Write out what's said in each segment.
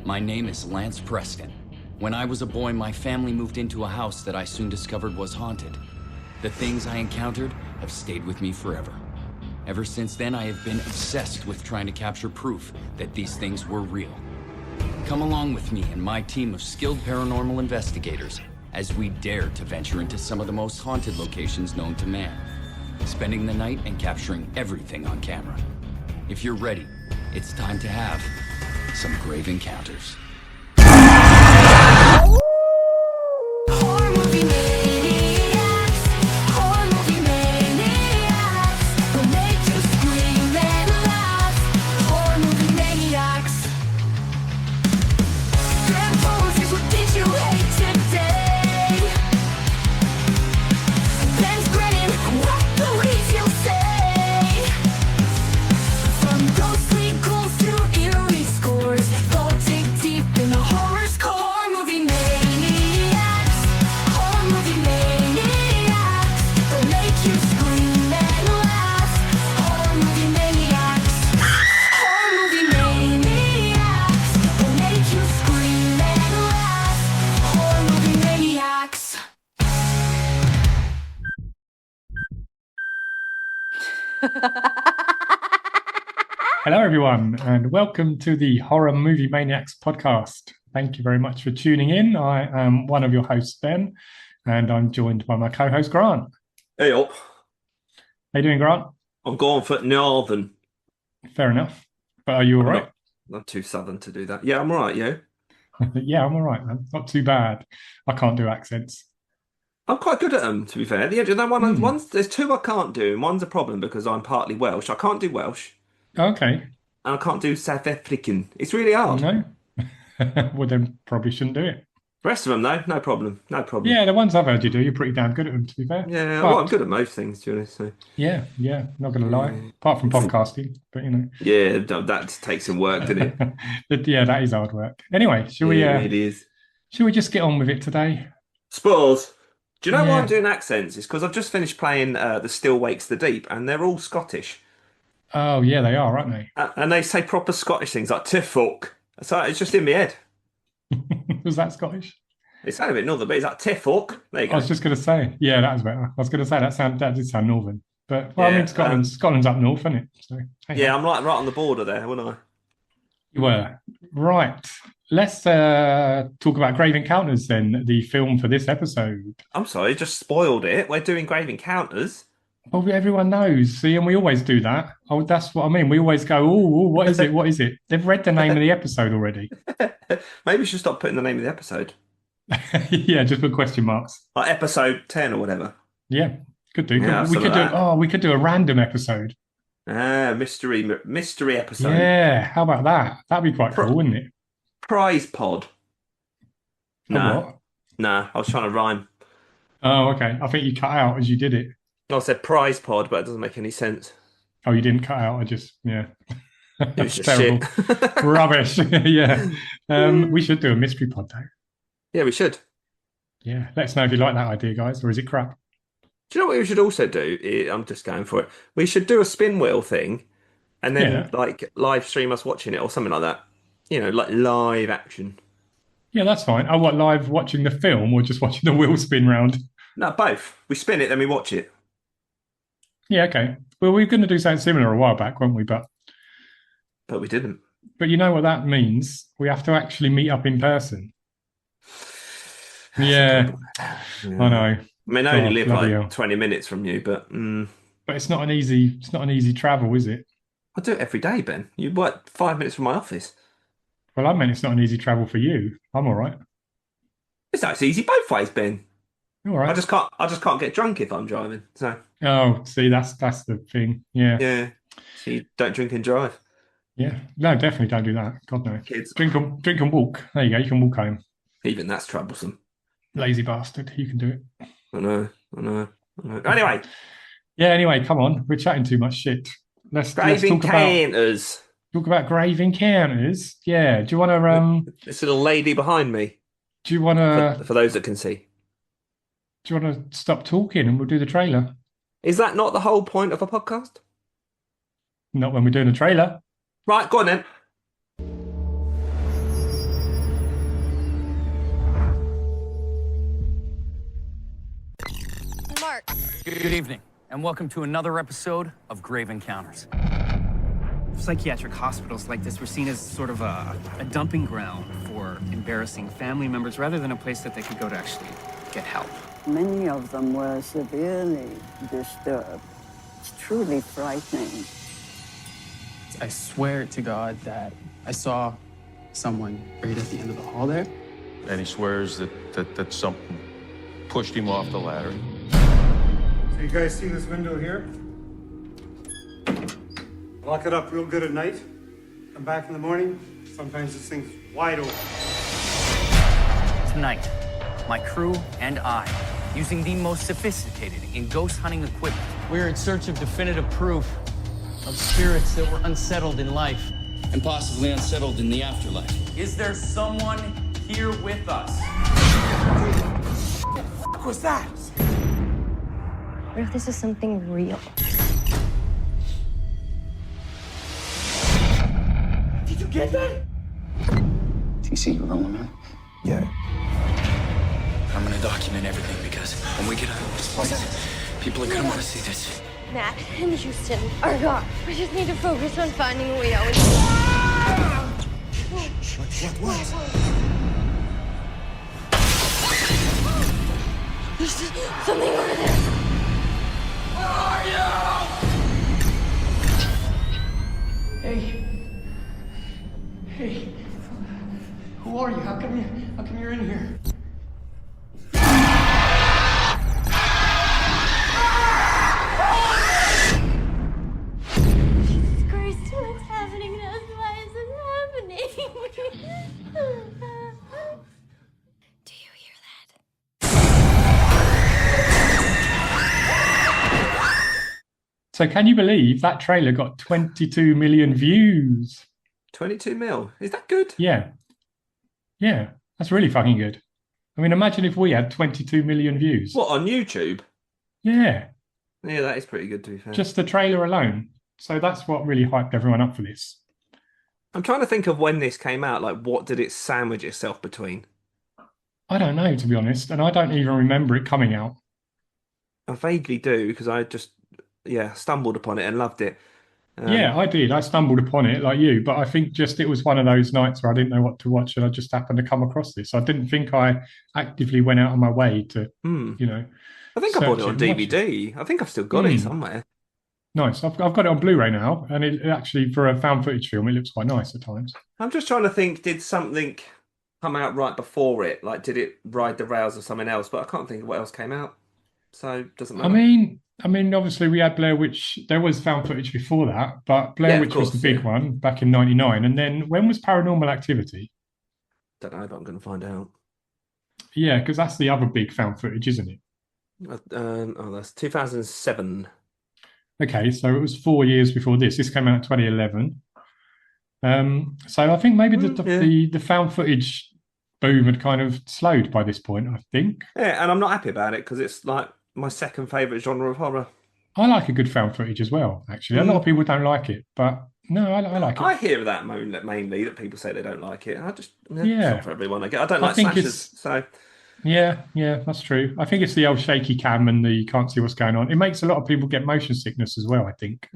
My name is Lance Preston. When I was a boy, my family moved into a house that I soon discovered was haunted. The things I encountered have stayed with me forever. Ever since then, I have been obsessed with trying to capture proof that these things were real. Come along with me and my team of skilled paranormal investigators as we dare to venture into some of the most haunted locations known to man, spending the night and capturing everything on camera. If you're ready, it's time to have some grave encounters. Hello, everyone, and welcome to the Horror Movie Maniacs podcast. Thank you very much for tuning in. I am one of your hosts, Ben, and I'm joined by my co-host, Grant. Hey up. How you doing, Grant? I'm going for northern. Fair enough. But are you all right? Not too southern to do that. Yeah, I'm all right, you? Yeah, I'm all right, man. Not too bad. I can't do accents. I'm quite good at them, to be fair. There's two I can't do, and one's a problem because I'm partly Welsh. I can't do Welsh. Okay. And I can't do South African. It's really hard. No? Well, then probably shouldn't do it. The rest of them, though, no problem. No problem. Yeah, the ones I've heard you do, you're pretty damn good at them, to be fair. Yeah, well, I'm good at most things, to be honest. So. Yeah, not going to lie. Apart from podcasting, but you know. Yeah, that takes some work, doesn't it? But yeah, that is hard work. Anyway, shall we? It is. Shall we just get on with it today? Spurs. Do you know why I'm doing accents? It's because I've just finished playing The Still Wakes the Deep, and they're all Scottish. Oh, yeah, they are, aren't they? And they say proper Scottish things like "tiffuck." So it's just in my head. Was that Scottish? It sounded a bit northern, but it's like "tiffuck." There you go. I was just going to say, yeah, that was better. I was going to say that did sound northern, but well, Yeah, I mean, Scotland's up north, isn't it? So, yeah, I'm like right on the border there, wouldn't I? You were right. Let's talk about Grave Encounters then, the film for this episode. I'm sorry, just spoiled it. We're doing Grave Encounters. Well, everyone knows, see, and we always do that. Oh, that's what I mean. We always go, oh, what is it? What is it? They've read the name of the episode already. Maybe we should stop putting the name of the episode. Yeah, just put question marks. Like episode 10 or whatever. Yeah, could do. Yeah, we could do a random episode. Mystery episode. Yeah, how about that? That'd be quite cool, wouldn't it? Prize pod. Nah, I was trying to rhyme. Oh, okay. I think you cut out as you did it. I said prize pod, but it doesn't make any sense. Oh, you didn't cut out. Yeah. It was just terrible. shit. Rubbish. Yeah. We should do a mystery pod though. Yeah, we should. Yeah. Let us know if you like that idea, guys, or is it crap? Do you know what we should also do? I'm just going for it. We should do a spin wheel thing and then like live stream us watching it or something like that. You know, like live action. Yeah, that's fine. Oh, what, live watching the film or just watching the wheel spin round? No, both. We spin it, then we watch it. Yeah, okay. Well, we were going to do something similar a while back, weren't we? But we didn't. But you know what that means? We have to actually meet up in person. Yeah. I know. I mean, I only live like 20 minutes from you, but but it's not an easy travel, is it? I do it every day, Ben. You work 5 minutes from my office. Well, I meant it's not an easy travel for you. I'm all right. It's easy both ways, Ben. All right. I just can't get drunk if I'm driving. So. Oh, see, that's the thing. Yeah. Yeah. So you don't drink and drive. Yeah. No, definitely don't do that. God no. Kids. Drink and walk. There you go. You can walk home. Even that's troublesome. Lazy bastard. You can do it. I know. Anyway. Yeah. Anyway, come on. We're chatting too much shit. Let's talk encounters. Talk about grave encounters. Yeah. Do you want to this little lady behind me? Do you want to for those that can see? Do you want to stop talking and we'll do the trailer? Is that not the whole point of a podcast? Not when we're doing a trailer. Right, go on then. Good evening, and welcome to another episode of Grave Encounters. Psychiatric hospitals like this were seen as sort of a dumping ground for embarrassing family members rather than a place that they could go to actually get help. Many of them were severely disturbed. It's truly frightening. I swear to God that I saw someone right at the end of the hall there. And he swears that something pushed him off the ladder. So you guys see this window here? Lock it up real good at night. Come back in the morning. Sometimes this thing's wide open. Tonight, my crew and I, using the most sophisticated in ghost hunting equipment, We're in search of definitive proof of spirits that were unsettled in life. and possibly unsettled in the afterlife. Is there someone here with us? What was that? What if this is something real? Did you get that? TC, you rolling, man? Yeah. I'm gonna document everything because when we get out of this place, people are gonna want to see this. Matt and Houston are gone. We just need to focus on finding a way out. What? There's something over there. Where are you? Hey. Who are you? How come you're in here? Jesus Christ, what's happening to us? Why is this happening? Do you hear that? So can you believe that trailer got 22 million views? 22 mil. Is that good? Yeah. Yeah, that's really fucking good. I mean, imagine if we had 22 million views. What, on YouTube? Yeah, Yeah, that is pretty good, to be fair. just the trailer alone. So that's what really hyped everyone up for this. I'm trying to think of when this came out. Like, what did it sandwich itself between? I don't know, to be honest, and I don't even remember it coming out. I vaguely do, because I just, stumbled upon it and loved it. Yeah, I did. I stumbled upon it like you, but I think just it was one of those nights where I didn't know what to watch and I just happened to come across this. I didn't think I actively went out of my way to, I think I bought it search on it and watch DVD. I think I've still got it somewhere. Nice. I've got it on Blu-ray now, and it actually, for a found footage film, it looks quite nice at times. I'm just trying to think, did something come out right before it? Like, did it ride the rails of something else? But I can't think of what else came out. So, it doesn't matter. I mean, obviously we had Blair Witch. There was found footage before that, but Blair Yeah, of Witch was the course, big yeah. one back in '99. And then when was Paranormal Activity? Don't know, but I'm going to find out. Yeah, because that's the other big found footage, isn't it? That's 2007. Okay, so it was 4 years before this. This came out in 2011. So I think maybe the found footage boom had kind of slowed by this point, I think. Yeah, and I'm not happy about it because it's like my second favourite genre of horror. I like a good found footage as well, actually. A lot of people don't like it, but no, I like it. I hear that mainly that people say they don't like it. It's Yeah. not for everyone. I don't I like think slashers, it's- so Yeah, that's true. I think it's the old shaky cam and you can't see what's going on. It makes a lot of people get motion sickness as well, I think.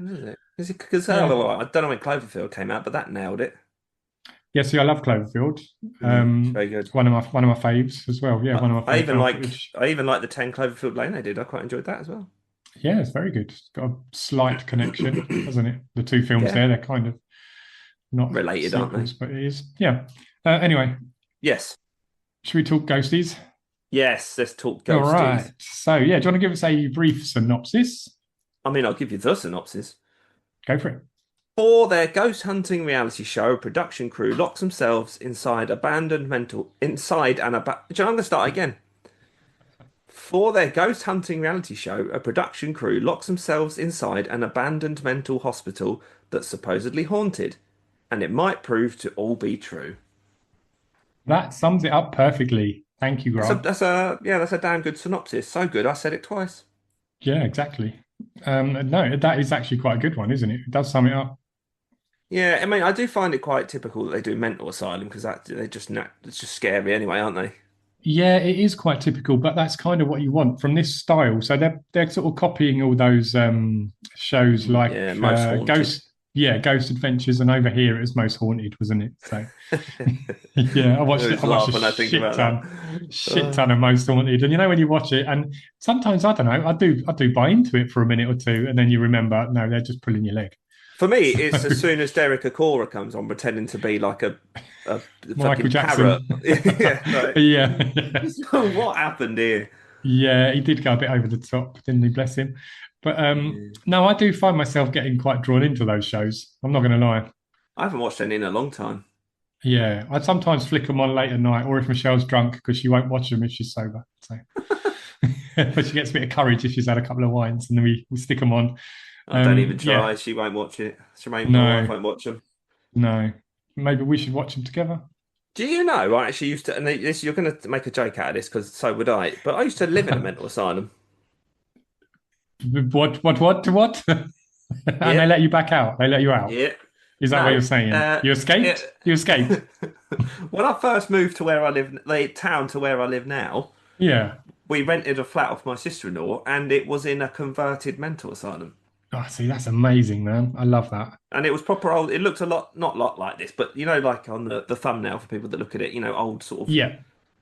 is it? Because I don't know when Cloverfield came out, but that nailed it. Yeah, see, I love Cloverfield. Very good. One of my faves as well. Yeah, one of my I faves. even like the 10 Cloverfield Lane they did. I quite enjoyed that as well. Yeah, it's very good. It's got a slight connection, hasn't it? The two films Yeah. there, they're kind of not Related, aren't they? sequels, but it is. Yeah. Anyway, Yes. should we talk ghosties? Yes, let's talk ghosties. All right. So, yeah, do you want to give us a brief synopsis? I mean, I'll give you the synopsis. Go for it. For their ghost hunting reality show, a production crew locks themselves inside abandoned mental... Inside an abandoned... I'm going to start again. For their ghost hunting reality show, a production crew locks themselves inside an abandoned mental hospital that's supposedly haunted, and it might prove to all be true. That sums it up perfectly. Thank you, Grant. That's a damn good synopsis. So good, I said it twice. Yeah, exactly. No, that is actually quite a good one, isn't it? It does sum it up. Yeah, I mean, I do find it quite typical that they do mental asylum because it's just scary anyway, aren't they? Yeah, it is quite typical, but that's kind of what you want from this style. So they're sort of copying all those shows like Yeah, Most Haunted. Ghost Adventures, and over here it was Most Haunted, wasn't it? So yeah, I watched a shit ton of Most Haunted, and you know when you watch it, and sometimes I don't know, I do buy into it for a minute or two, and then you remember, no, they're just pulling your leg. For me, it's as soon as Derek Acora comes on pretending to be like a Michael fucking Jackson. parrot. Yeah. What happened here? Yeah, he did go a bit over the top, didn't he? Bless him. But no, I do find myself getting quite drawn into those shows. I'm not going to lie. I haven't watched any in a long time. Yeah, I sometimes flick them on late at night, or if Michelle's drunk, because she won't watch them if she's sober. So, but she gets a bit of courage if she's had a couple of wines, and then we stick them on. I don't even try. Yeah. She won't watch it. My wife won't watch them. No, maybe we should watch them together. Do you know? I actually used to, and this, you're going to make a joke out of this because so would I. But I used to live in a mental asylum. What? And they let you back out? They let you out? Yeah. Is that what you're saying? You escaped? Yeah. You escaped? When I first moved to where I live, the town to where I live now, Yeah. we rented a flat off my sister-in-law, and it was in a converted mental asylum. Oh, see, that's amazing, man. I love that. And it was proper old. It looked not a lot like this, but you know, like on the thumbnail for people that look at it, you know, old sort of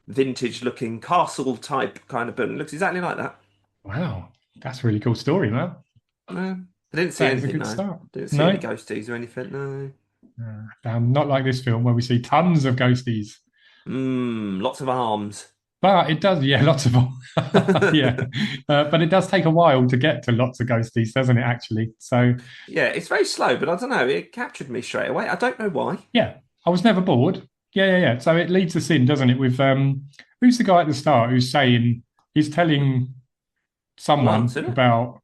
vintage-looking castle type kind of building. It looks exactly like that. Wow, that's a really cool story, man. I didn't see anything. Start. Didn't see any ghosties or anything. No. Damn, not like this film where we see tons of ghosties. Lots of arms. But it does, lots of them. But it does take a while to get to lots of ghosties, doesn't it, actually? So yeah, it's very slow, but I don't know. It captured me straight away. I don't know why. Yeah, I was never bored. Yeah. So it leads us in, doesn't it, with who's the guy at the start who's saying, he's telling someone about...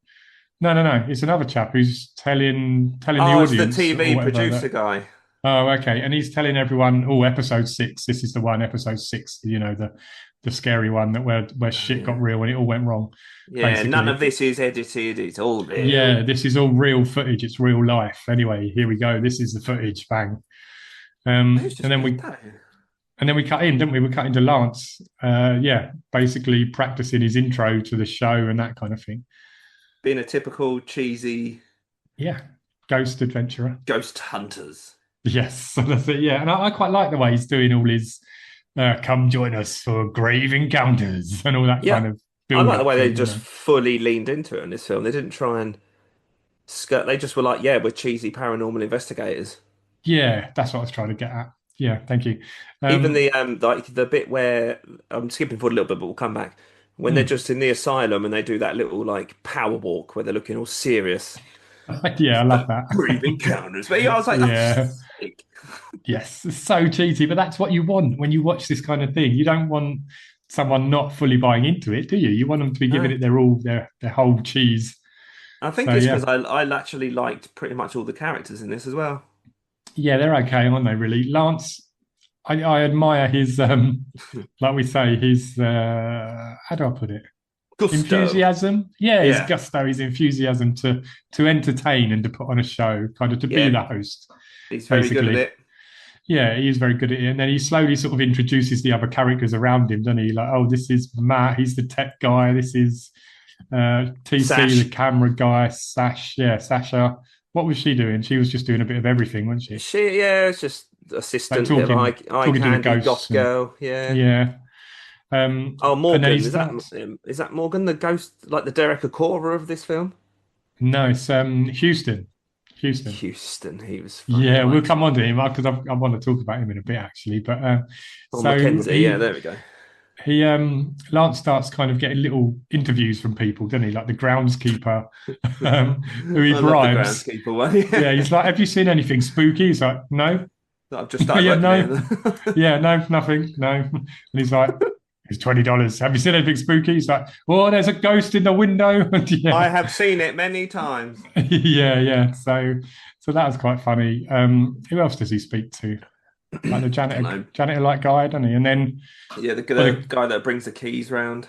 No. It's another chap who's telling the audience. It's the TV producer guy. Oh, okay. And he's telling everyone, episode 6, this is the one, episode 6, you know, the scary one that where shit got real and it all went wrong. Yeah, basically. None of this is edited, it's all real. Yeah, this is all real footage, it's real life. Anyway, here we go. This is the footage, bang. And then we cut in, didn't we? We cut into Lance, basically practicing his intro to the show and that kind of thing. Being a typical cheesy ghost adventurer. Ghost hunters. Yes, that's it, yeah. And I quite like the way he's doing all his come join us for grave encounters and all that kind of build. I like the way they just fully leaned into it in this film. They didn't try and skirt. They just were like, we're cheesy paranormal investigators. Yeah, that's what I was trying to get at. Yeah, thank you. Even the bit where I'm skipping forward a little bit, but we'll come back. When they're just in the asylum and they do that little like power walk where they're looking all serious. Yeah, I love that. Grave encounters. But I was like, sick. Yes, it's so cheesy, but that's what you want when you watch this kind of thing. You don't want someone not fully buying into it, do you? You want them to be giving it their whole cheese. I think it's because I actually liked pretty much all the characters in this as well. Yeah, they're okay, aren't they, really? Lance, I admire his, like we say, his, how do I put it? Gusto. Enthusiasm. His gusto, his enthusiasm to entertain and to put on a show, kind of to be the host. He's very good at it. Yeah, he is very good at it. And then he slowly sort of introduces the other characters around him, doesn't he? Like, this is Matt, he's the tech guy. This is TC, Sash. the camera guy. Sasha. What was she doing? She was just doing a bit of everything, wasn't she? It's just assistant, like eye candy, goth girl. Yeah. Morgan, is that Morgan, the ghost, like the Derek Acora of this film? No, it's Houston. He was funny. Yeah, we'll come on to him because I want to talk about him in a bit, actually. But Mackenzie, there we go. He Lance starts kind of getting little interviews from people, doesn't he? Like the groundskeeper who he bribes. The groundskeeper one. He's like, "Have you seen anything spooky?" He's like, "No." I've just started. No, nothing. No. And he's like, "It's $20. Have you seen anything spooky?" He's like, "Oh, there's a ghost in the window." I have seen it many times. Yeah. So that was quite funny. Who else does he speak to? Like the janitor-like guy, doesn't he? And then the guy that brings the keys round.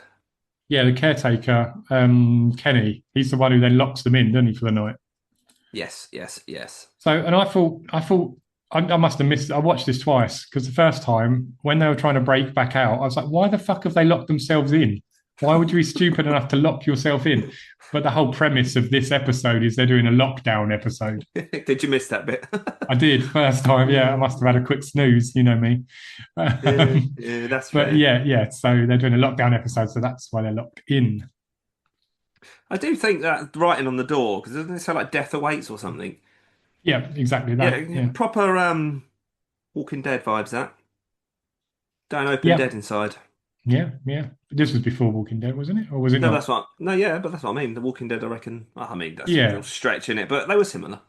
Yeah, the caretaker, Kenny. He's the one who then locks them in, doesn't he, for the night? Yes. So, and I thought I must have missed. I watched this twice because the first time when they were trying to break back out, I was like, "Why the fuck have they locked themselves in? Why would you be stupid enough to lock yourself in?" But the whole premise of this episode is they're doing a lockdown episode. Did you miss that bit? I did first time. Yeah, I must have had a quick snooze. You know me. Yeah, that's fair. But yeah. So they're doing a lockdown episode, so that's why they're locked in. I do think that writing on the door, because doesn't it say like "Death awaits" or something? Yeah, exactly that. Yeah. Proper Walking Dead vibes. That don't open dead inside. Yeah. This was before Walking Dead, wasn't it? Or was it No, not? that's what. No, yeah, but that's what I mean. The Walking Dead, I reckon. I mean, that's a Yeah. little stretch in it, but they were similar.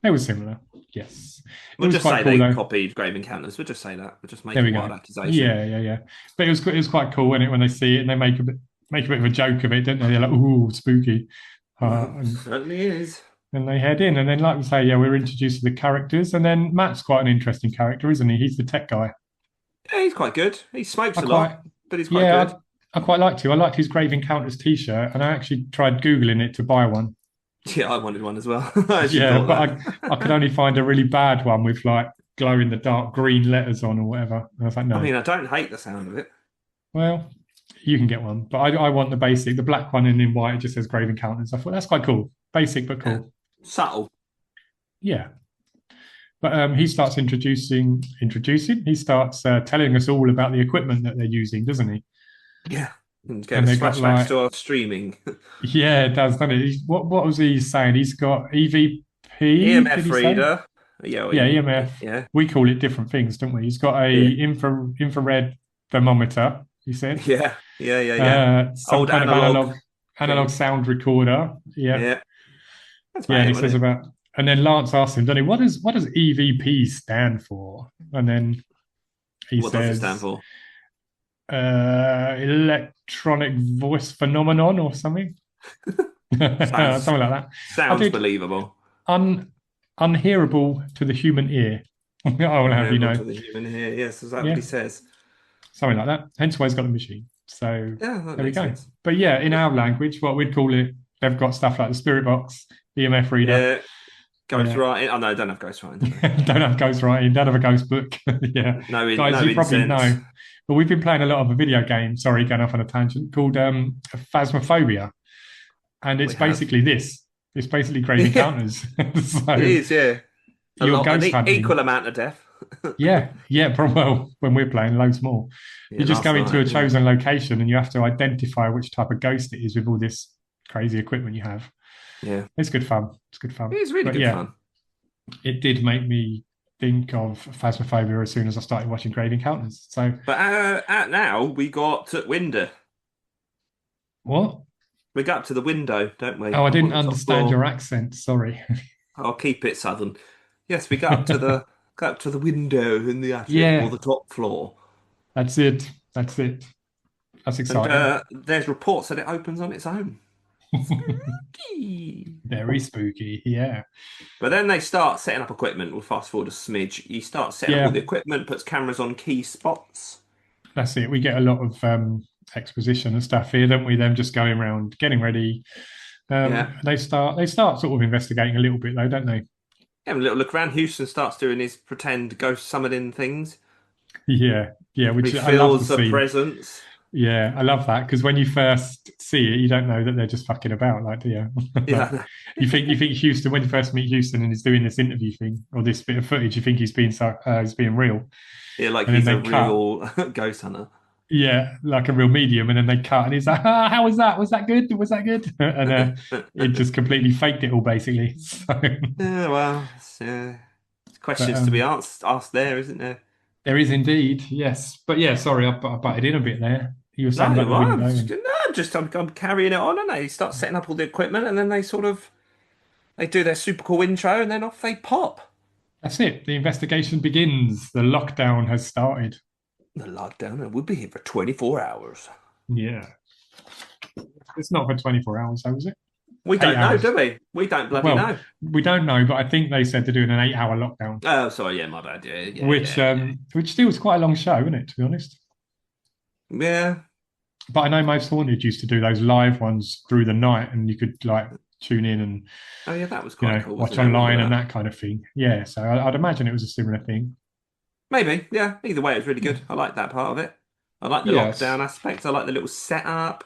They were similar. Yes. We'll just say cool, they though. copied Grave Encounters. We'll just say that. We'll just make There a we wild go. accusation. Yeah. But it was quite cool, wasn't it, when they see it and they make a bit of a joke of it, don't they? They're like, "Ooh, spooky." It certainly is. And they head in, and then, like we say, we're introduced to the characters, and then Matt's quite an interesting character, isn't he? He's the tech guy. Yeah, he's quite good. He smokes a lot, but he's quite good. I quite liked him. I liked his Grave Encounters T-shirt, and I actually tried Googling it to buy one. Yeah, I wanted one as well. But I could only find a really bad one with like glow-in-the-dark green letters on or whatever. And I was like, no. I mean, I don't hate the sound of it. Well, you can get one, but I want the basic, the black one, and in white it just says Grave Encounters. I thought that's quite cool, basic but cool. Yeah. Subtle. Yeah. But he starts introducing. He starts telling us all about the equipment that they're using, doesn't he? Yeah. And get a flashback to our streaming. Yeah, it does, doesn't it? What was he saying? He's got EVP, EMF reader. Yeah, EMF. Yeah. We call it different things, don't we? He's got a infrared thermometer, he said. Yeah. Some Old kind of analog sound recorder. Yeah. That's and he says about, and then Lance asks him, doesn't he, what does EVP stand for? And then he what says, does it stand for? Electronic voice phenomenon or something. Something like that. Sounds believable. Unhearable to the human ear. I will have you know. To the human ear, yes, is that what he says? Something like that. Hence why he's got the machine. So there we go. Sense. But yeah, in our language, what we'd call it, they've got stuff like the spirit box, EMF reader. Yeah. Ghost writing. Oh no, don't have ghost writing. Don't have ghost writing. Don't have a ghost book. Yeah. Guys, you probably know. But we've been playing a lot of a video game, sorry, going off on a tangent, called Phasmophobia. And it's basically this. It's basically Grave Encounters. So it is, yeah. You're ghost hunting. Equal amount of death. Yeah, well, when we're playing, loads more. You just go into a chosen location and you have to identify which type of ghost it is with all this crazy equipment you have. Yeah. It's good fun. It is really good fun. It did make me think of Phasmophobia as soon as I started watching Grave Encounters. So, but at now we got window. What? We got up to the window, don't we? Oh, I didn't understand your accent. Sorry. I'll keep it southern. Yes, we got up to the window in the attic or the top floor. That's it. That's exciting. And, there's reports that it opens on its own. Spooky. Very spooky, yeah. But then they start setting up equipment. We'll fast forward a smidge. He starts setting up all the equipment, puts cameras on key spots. That's it. We get a lot of exposition and stuff here, don't we? Them just going around, getting ready. They start sort of investigating a little bit, though, don't they? Have a little look around. Houston starts doing his pretend ghost summoning things. Yeah, which refills I love to the see. Presents. Yeah, I love that because when you first see it, you don't know that they're just fucking about, like, do you? Yeah. you think Houston, when you first meet Houston and he's doing this interview thing or this bit of footage, you think he's being real. Yeah, like he's a real ghost hunter. Yeah, like a real medium, and then they cut, and he's like, "How was that? Was that good? Was that good?" And it just completely faked it all, basically. So, yeah, well, it's questions to be asked there, isn't there? There is indeed, yes. But yeah, sorry, I butted in a bit there. You were saying about the window. I'm carrying it on, and they start setting up all the equipment, and then they do their super cool intro, and then off they pop. That's it. The investigation begins. The lockdown has started. The lockdown, and we'll be here for 24 hours. Yeah. It's not for 24 hours, though, is it? We don't know, do we? We don't bloody know. We don't know, but I think they said they're doing an 8-hour lockdown. Oh, sorry, yeah, my bad. Yeah, which still was quite a long show, isn't it, to be honest? Yeah. But I know most Haunted used to do those live ones through the night, and you could, like, tune in and Oh yeah, that was quite cool. watch online and that kind of thing. Yeah, so I'd imagine it was a similar thing. Maybe, yeah. Either way, it was really good. I like that part of it. I like the lockdown aspect. I like the little setup.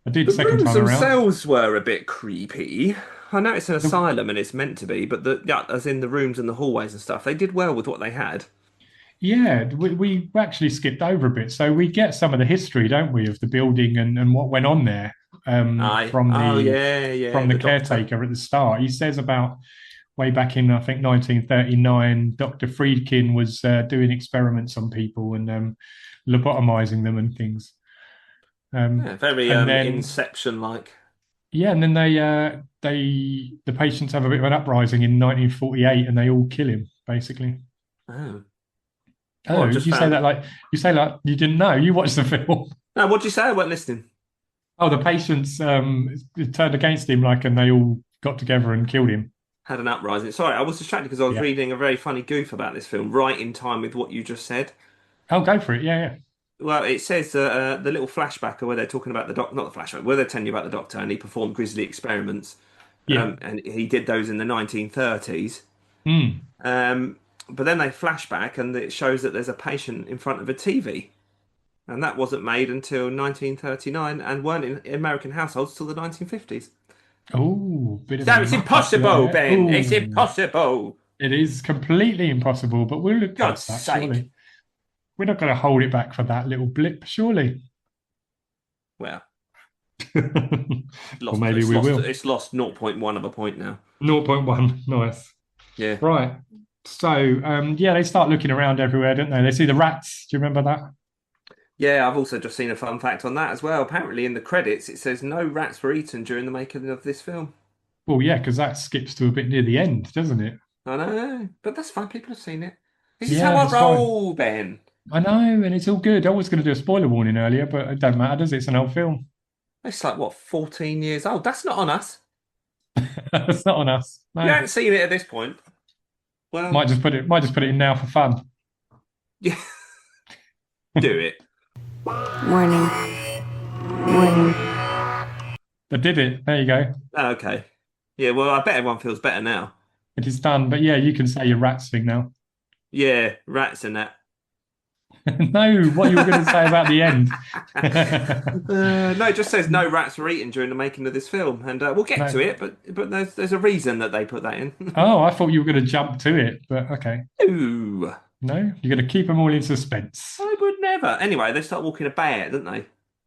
I did the second rooms time around. themselves were a bit creepy. I know it's an asylum and it's meant to be, but as in the rooms and the hallways and stuff, they did well with what they had. Yeah, we actually skipped over a bit. So we get some of the history, don't we, of the building and what went on there from the caretaker at the start. He says about way back in, I think, 1939, Dr. Friedkin was doing experiments on people and lobotomizing them and things. Very Inception-like. Yeah, and then the patients have a bit of an uprising in 1948, and they all kill him, basically. You say like you didn't know. You watched the film. No, what'd you say? I wasn't listening. Oh, the patients turned against him, and they all got together and killed him. Had an uprising. Sorry, I was distracted because I was reading a very funny goof about this film, right in time with what you just said. Oh, go for it. Yeah. Well, it says the little flashback where they're talking about the doctor, not the flashback, where they're telling you about the doctor, and he performed grisly experiments. And he did those in the 1930s. But then they flash back and it shows that there's a patient in front of a TV. And that wasn't made until 1939 and weren't in American households till the 1950s. Oh, it's impossible, Ben. It's impossible. It is completely impossible, but we'll look at that, surely. We're not going to hold it back for that little blip, surely. Well. Or maybe we will. It's lost 0.1 of a point now. 0.1, nice. Yeah. Right. So, they start looking around everywhere, don't they? They see the rats. Do you remember that? Yeah, I've also just seen a fun fact on that as well. Apparently in the credits, it says no rats were eaten during the making of this film. Well, yeah, because that skips to a bit near the end, doesn't it? I know, but that's fine. People have seen it. This is how I roll, Ben. I know, and it's all good. I was going to do a spoiler warning earlier, but it doesn't matter, does it? It's an old film. It's 14 years old. That's not on us. That's not on us. No. You haven't seen it at this point. Well, might just put it in now for fun. Yeah. Do it. Morning. I did it. There you go. Okay. Yeah, well, I bet everyone feels better now. It is done, but yeah, you can say your rats thing now. Yeah, rats and that. No, what you were going to say about the end. No, it just says no rats were eaten during the making of this film, and we'll get to it. But there's a reason that they put that in. Oh, I thought you were going to jump to it, but okay. Ooh. No, you're going to keep them all in suspense. I would never. Anyway, they start walking about, don't they?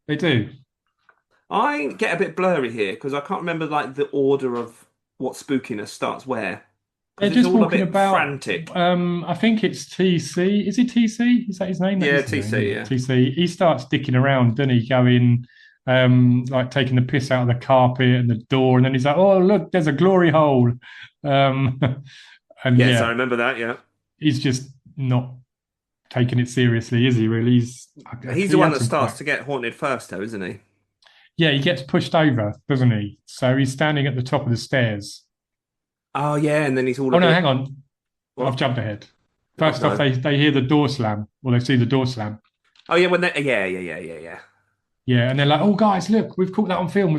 They do. I get a bit blurry here because I can't remember the order of what spookiness starts where. They're just walking about. Frantic. I think it's TC. Is it TC? Is that his name? Yeah, TC. Yeah, TC. He starts dicking around, doesn't he? Going, taking the piss out of the carpet and the door, and then he's like, "Oh, look, there's a glory hole." And yes, I remember that. Yeah, he's just not taking it seriously, is he? Really? He's the one that starts to get haunted first, though, isn't he? Yeah, he gets pushed over, doesn't he? So he's standing at the top of the stairs. Oh, yeah, and then he's all... Oh, no, hang on. What? I've jumped ahead. First off, they hear the door slam, or they see the door slam. Oh, yeah, when they... Yeah. Yeah, and they're like, oh, guys, look, we've caught that on film.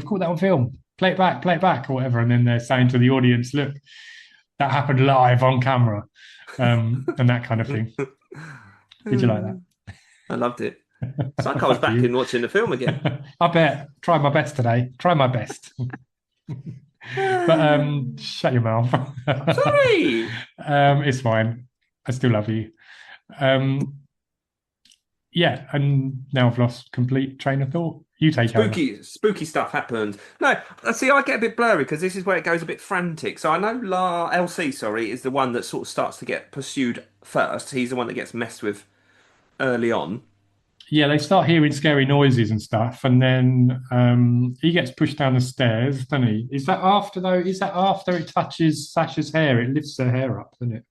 Play it back, or whatever. And then they're saying to the audience, look, that happened live on camera, and that kind of thing. Did you like that? I loved it. It's like I was back in watching the film again. I bet. Try my best today. Try my best. But shut your mouth. Sorry. It's fine. I still love you. Yeah, and now I've lost complete train of thought. You take over. Spooky stuff happens. No, see, I get a bit blurry because this is where it goes a bit frantic. So I know LC, is the one that sort of starts to get pursued first. He's the one that gets messed with early on. Yeah, they start hearing scary noises and stuff, and then he gets pushed down the stairs, doesn't he? Is that after, though? Is that after it touches Sasha's hair? It lifts her hair up, doesn't it?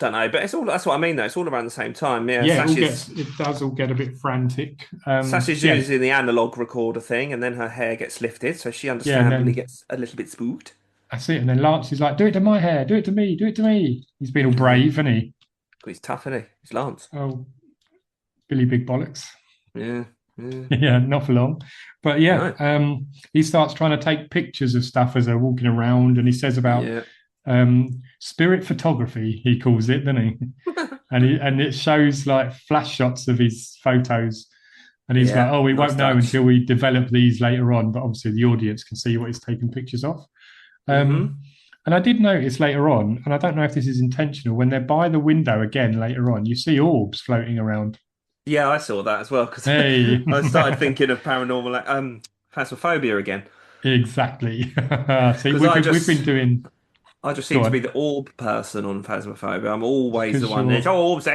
Don't know, but that's what I mean, though. It's all around the same time. Yeah, it does all get a bit frantic. Sasha's using the analog recorder thing, and then her hair gets lifted, so she understandably gets a little bit spooked. That's it, and then Lance is like, do it to my hair, do it to me, do it to me. He's been all brave, isn't he? He's tough, isn't he? He's Lance. Oh, Billy Big Bollocks. Yeah. Yeah, not for long. But he starts trying to take pictures of stuff as they're walking around, and he says about spirit photography, he calls it, doesn't he? and it shows like flash shots of his photos. And he's like, we won't know until we develop these later on, but obviously the audience can see what he's taking pictures of. And I did notice later on, and I don't know if this is intentional, when they're by the window again later on, you see orbs floating around. Yeah, I saw that as well, because I started thinking of paranormal phasmophobia again. Exactly. See, we've been doing... I just seem to be the orb person on phasmophobia. I'm always the one, it's orbs.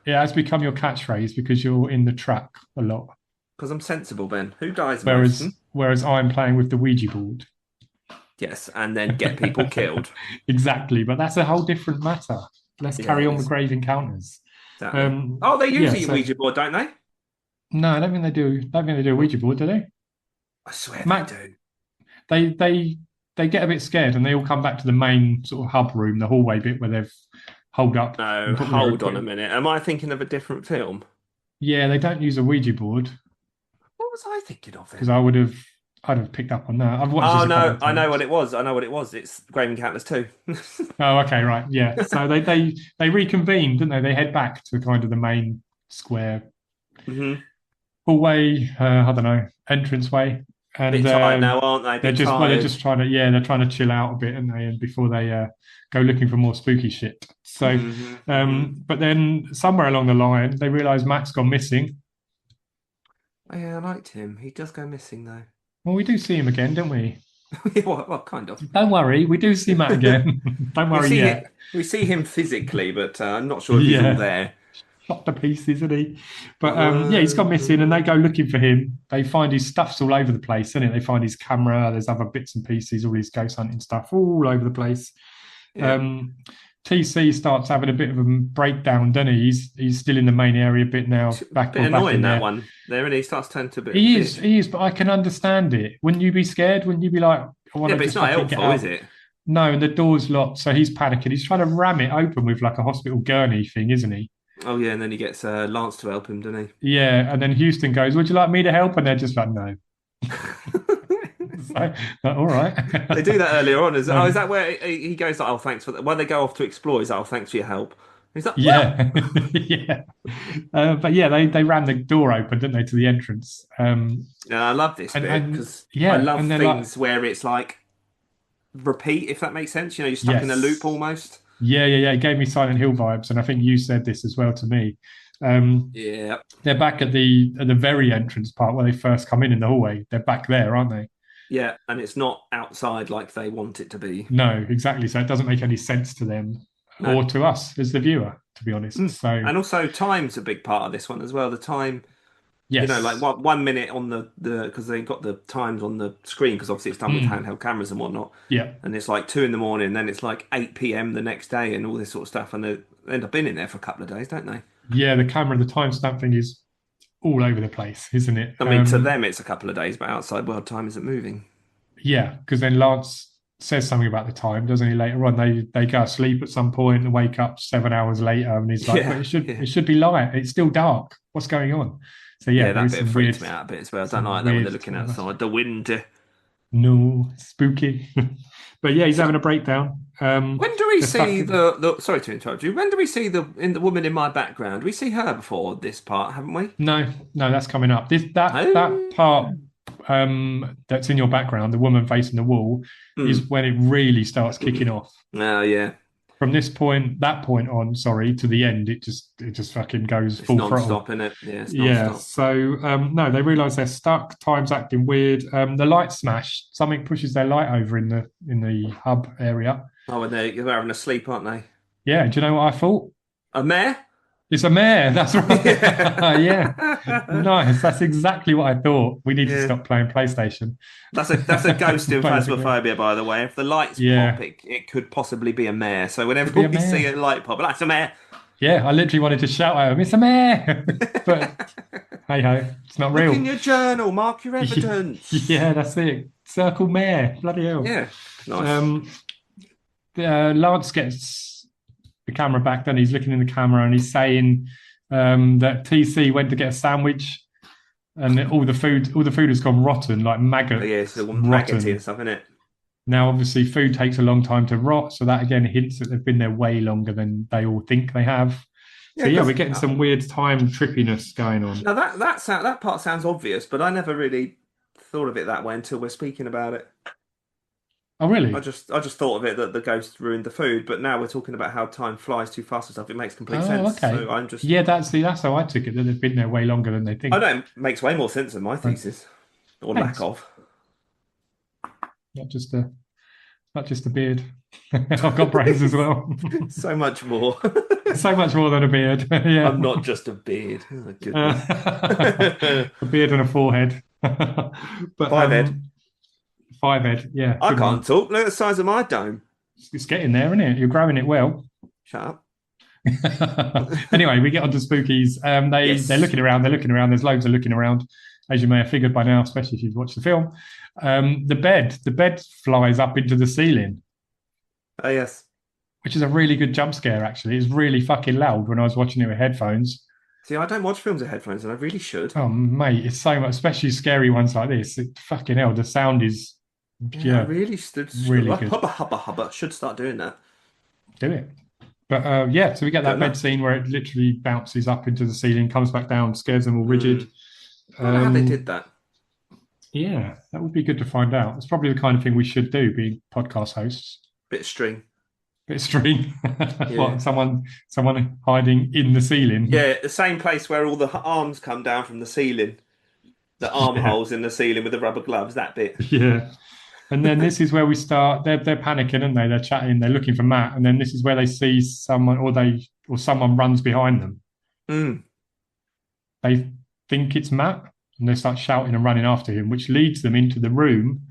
Yeah, it's become your catchphrase because you're in the track a lot. Because I'm sensible, Ben. Who dies whereas I'm playing with the Ouija board. Yes, and then get people killed. Exactly, but that's a whole different matter. Let's carry on with grave encounters. Exactly. They use the Ouija board, don't they? No, I don't think they do. I don't think they do a Ouija board, do they? I swear they do. They get a bit scared and they all come back to the main sort of hub room, the hallway bit where they've holed up. No, hold on a minute. Am I thinking of a different film? Yeah, they don't use a Ouija board. What was I thinking of? Because I'd have picked up on that. I've watched. I know what it was. It's Grave Encounters 2. Oh, okay, right, yeah. So they reconvene, didn't they? They head back to kind of the main square hallway. I don't know, entranceway. And bit tired now, aren't they? They're just trying to chill out a bit, aren't they? And before they go looking for more spooky shit. So, but then somewhere along the line, they realise Matt's gone missing. Oh, yeah, I liked him. He does go missing though. Well, we do see him again, don't we? well, kind of. Don't worry, we do see Matt again. Don't worry yet. We see him physically, but I'm not sure if he's all there. Shot to pieces, isn't he? But he's gone missing, and they go looking for him. They find his stuff's all over the place, isn't it? They find his camera. There's other bits and pieces, all his ghost hunting stuff, all over the place. Yeah. TC starts having a bit of a breakdown, doesn't he? He's still in the main area a bit now. Back annoying that one there, and he starts turning to a bit. He is, but I can understand it. Wouldn't you be scared? Wouldn't you be like, but it's not helpful, is it? No, and the door's locked, so he's panicking. He's trying to ram it open with like a hospital gurney thing, isn't he? Oh, yeah, and then he gets Lance to help him, doesn't he? Yeah, and then Houston goes, would you like me to help? And they're just like, no. So, all right. They do that earlier on. Is that where he goes, like, oh, thanks for that? When they go off to explore, he's like, oh, thanks for your help. He's like, yeah. Yeah. But yeah, they ran the door open, didn't they, to the entrance. I love this bit because I love things where it's like repeat, if that makes sense. You know, you're stuck in a loop almost. Yeah. It gave me Silent Hill vibes, and I think you said this as well to me. They're back at the very entrance part where they first come in the hallway. They're back there, aren't they? Yeah, and it's not outside like they want it to be. No, exactly. So it doesn't make any sense to them or to us as the viewer, to be honest. So, and also time's a big part of this one as well. The time. Yes. You know, like 1 minute on the because they got the times on the screen because obviously it's done with handheld cameras and whatnot. Yeah. And it's like 2 a.m, and then it's like 8 p.m. the next day and all this sort of stuff. And they end up being in there for a couple of days, don't they? Yeah, the camera, the timestamp thing is all over the place, isn't it? I mean, to them it's a couple of days, but outside world time isn't moving. Yeah, because then Lance says something about the time, doesn't he? Later on, they go to sleep at some point and wake up 7 hours later, and he's like, "But it should be light. It's still dark. What's going on?" So that bit freaks me out a bit as well. I don't like that when they're looking outside the window. No, spooky. But yeah, he's having a breakdown. When do we see the? Sorry to interrupt you. When do we see the woman in my background? We see her before this part, haven't we? No, that's coming up. That part that's in your background, the woman facing the wall, is when it really starts kicking off. Oh yeah. From that point on, to the end, it just fucking goes full throttle. Non-stop, isn't it? Yeah, it's non-stop. So no, they realise they're stuck. Time's acting weird. The light smashed. Something pushes their light over in the hub area. Oh, and they're having a sleep, aren't they? Yeah. Do you know what I thought? A mare? It's a mare. That's right. Yeah. Nice. That's exactly what I thought. We need to stop playing PlayStation. That's a ghost in Phasmophobia, by the way. If the lights pop, it could possibly be a mare. So whenever we see a light pop, that's a mare. Yeah, I literally wanted to shout at him, it's a mare. But hey ho, it's not real. Look in your journal, mark your evidence. Yeah, that's it. Circle mare. Bloody hell. Yeah. Nice. Lance gets the camera back, then he's looking in the camera and he's saying that TC went to get a sandwich and all the food has gone rotten, like maggot. Yeah, it's all maggoty and stuff, isn't it? Now, obviously, food takes a long time to rot, so that again hints that they've been there way longer than they all think they have. So yeah, we're getting some weird time trippiness going on. Now that part sounds obvious, but I never really thought of it that way until we're speaking about it. Oh, really? I just thought of it that the ghost ruined the food, but now we're talking about how time flies too fast and stuff. It makes complete sense. Okay. So I'm just that's how I took it, that they've been there way longer than they think. I know it makes way more sense than my thesis or lack of. Not just a beard. I've got brains as well. So much more. So much more than a beard. Yeah. I'm not just a beard. Oh, goodness. A beard and a forehead. But, 5 head. 5 head, yeah. I can't talk. Look at the size of my dome. It's getting there, isn't it? You're growing it well. Shut up. Anyway, we get on to spookies. They're looking around. There's loads of looking around, as you may have figured by now, especially if you've watched the film. The bed flies up into the ceiling. Oh, yes. Which is a really good jump scare, actually. It's really fucking loud when I was watching it with headphones. See, I don't watch films with headphones, and I really should. Oh, mate, it's so much, especially scary ones like this. Fucking hell, the sound is... Yeah, really stood really good. Hubba. Should start doing that. Do it. But so we get that bed scene where it literally bounces up into the ceiling, comes back down, scares them all rigid. I don't know how they did that. Yeah, that would be good to find out. It's probably the kind of thing we should do, being podcast hosts. Bit of string. Yeah. What, someone hiding in the ceiling? Yeah, the same place where all the arms come down from the ceiling. The armholes in the ceiling with the rubber gloves, that bit. Yeah. And then this is where we start. They're panicking, aren't they? They're chatting. They're looking for Matt. And then this is where they see someone, or someone runs behind them. They think it's Matt, and they start shouting and running after him, which leads them into the room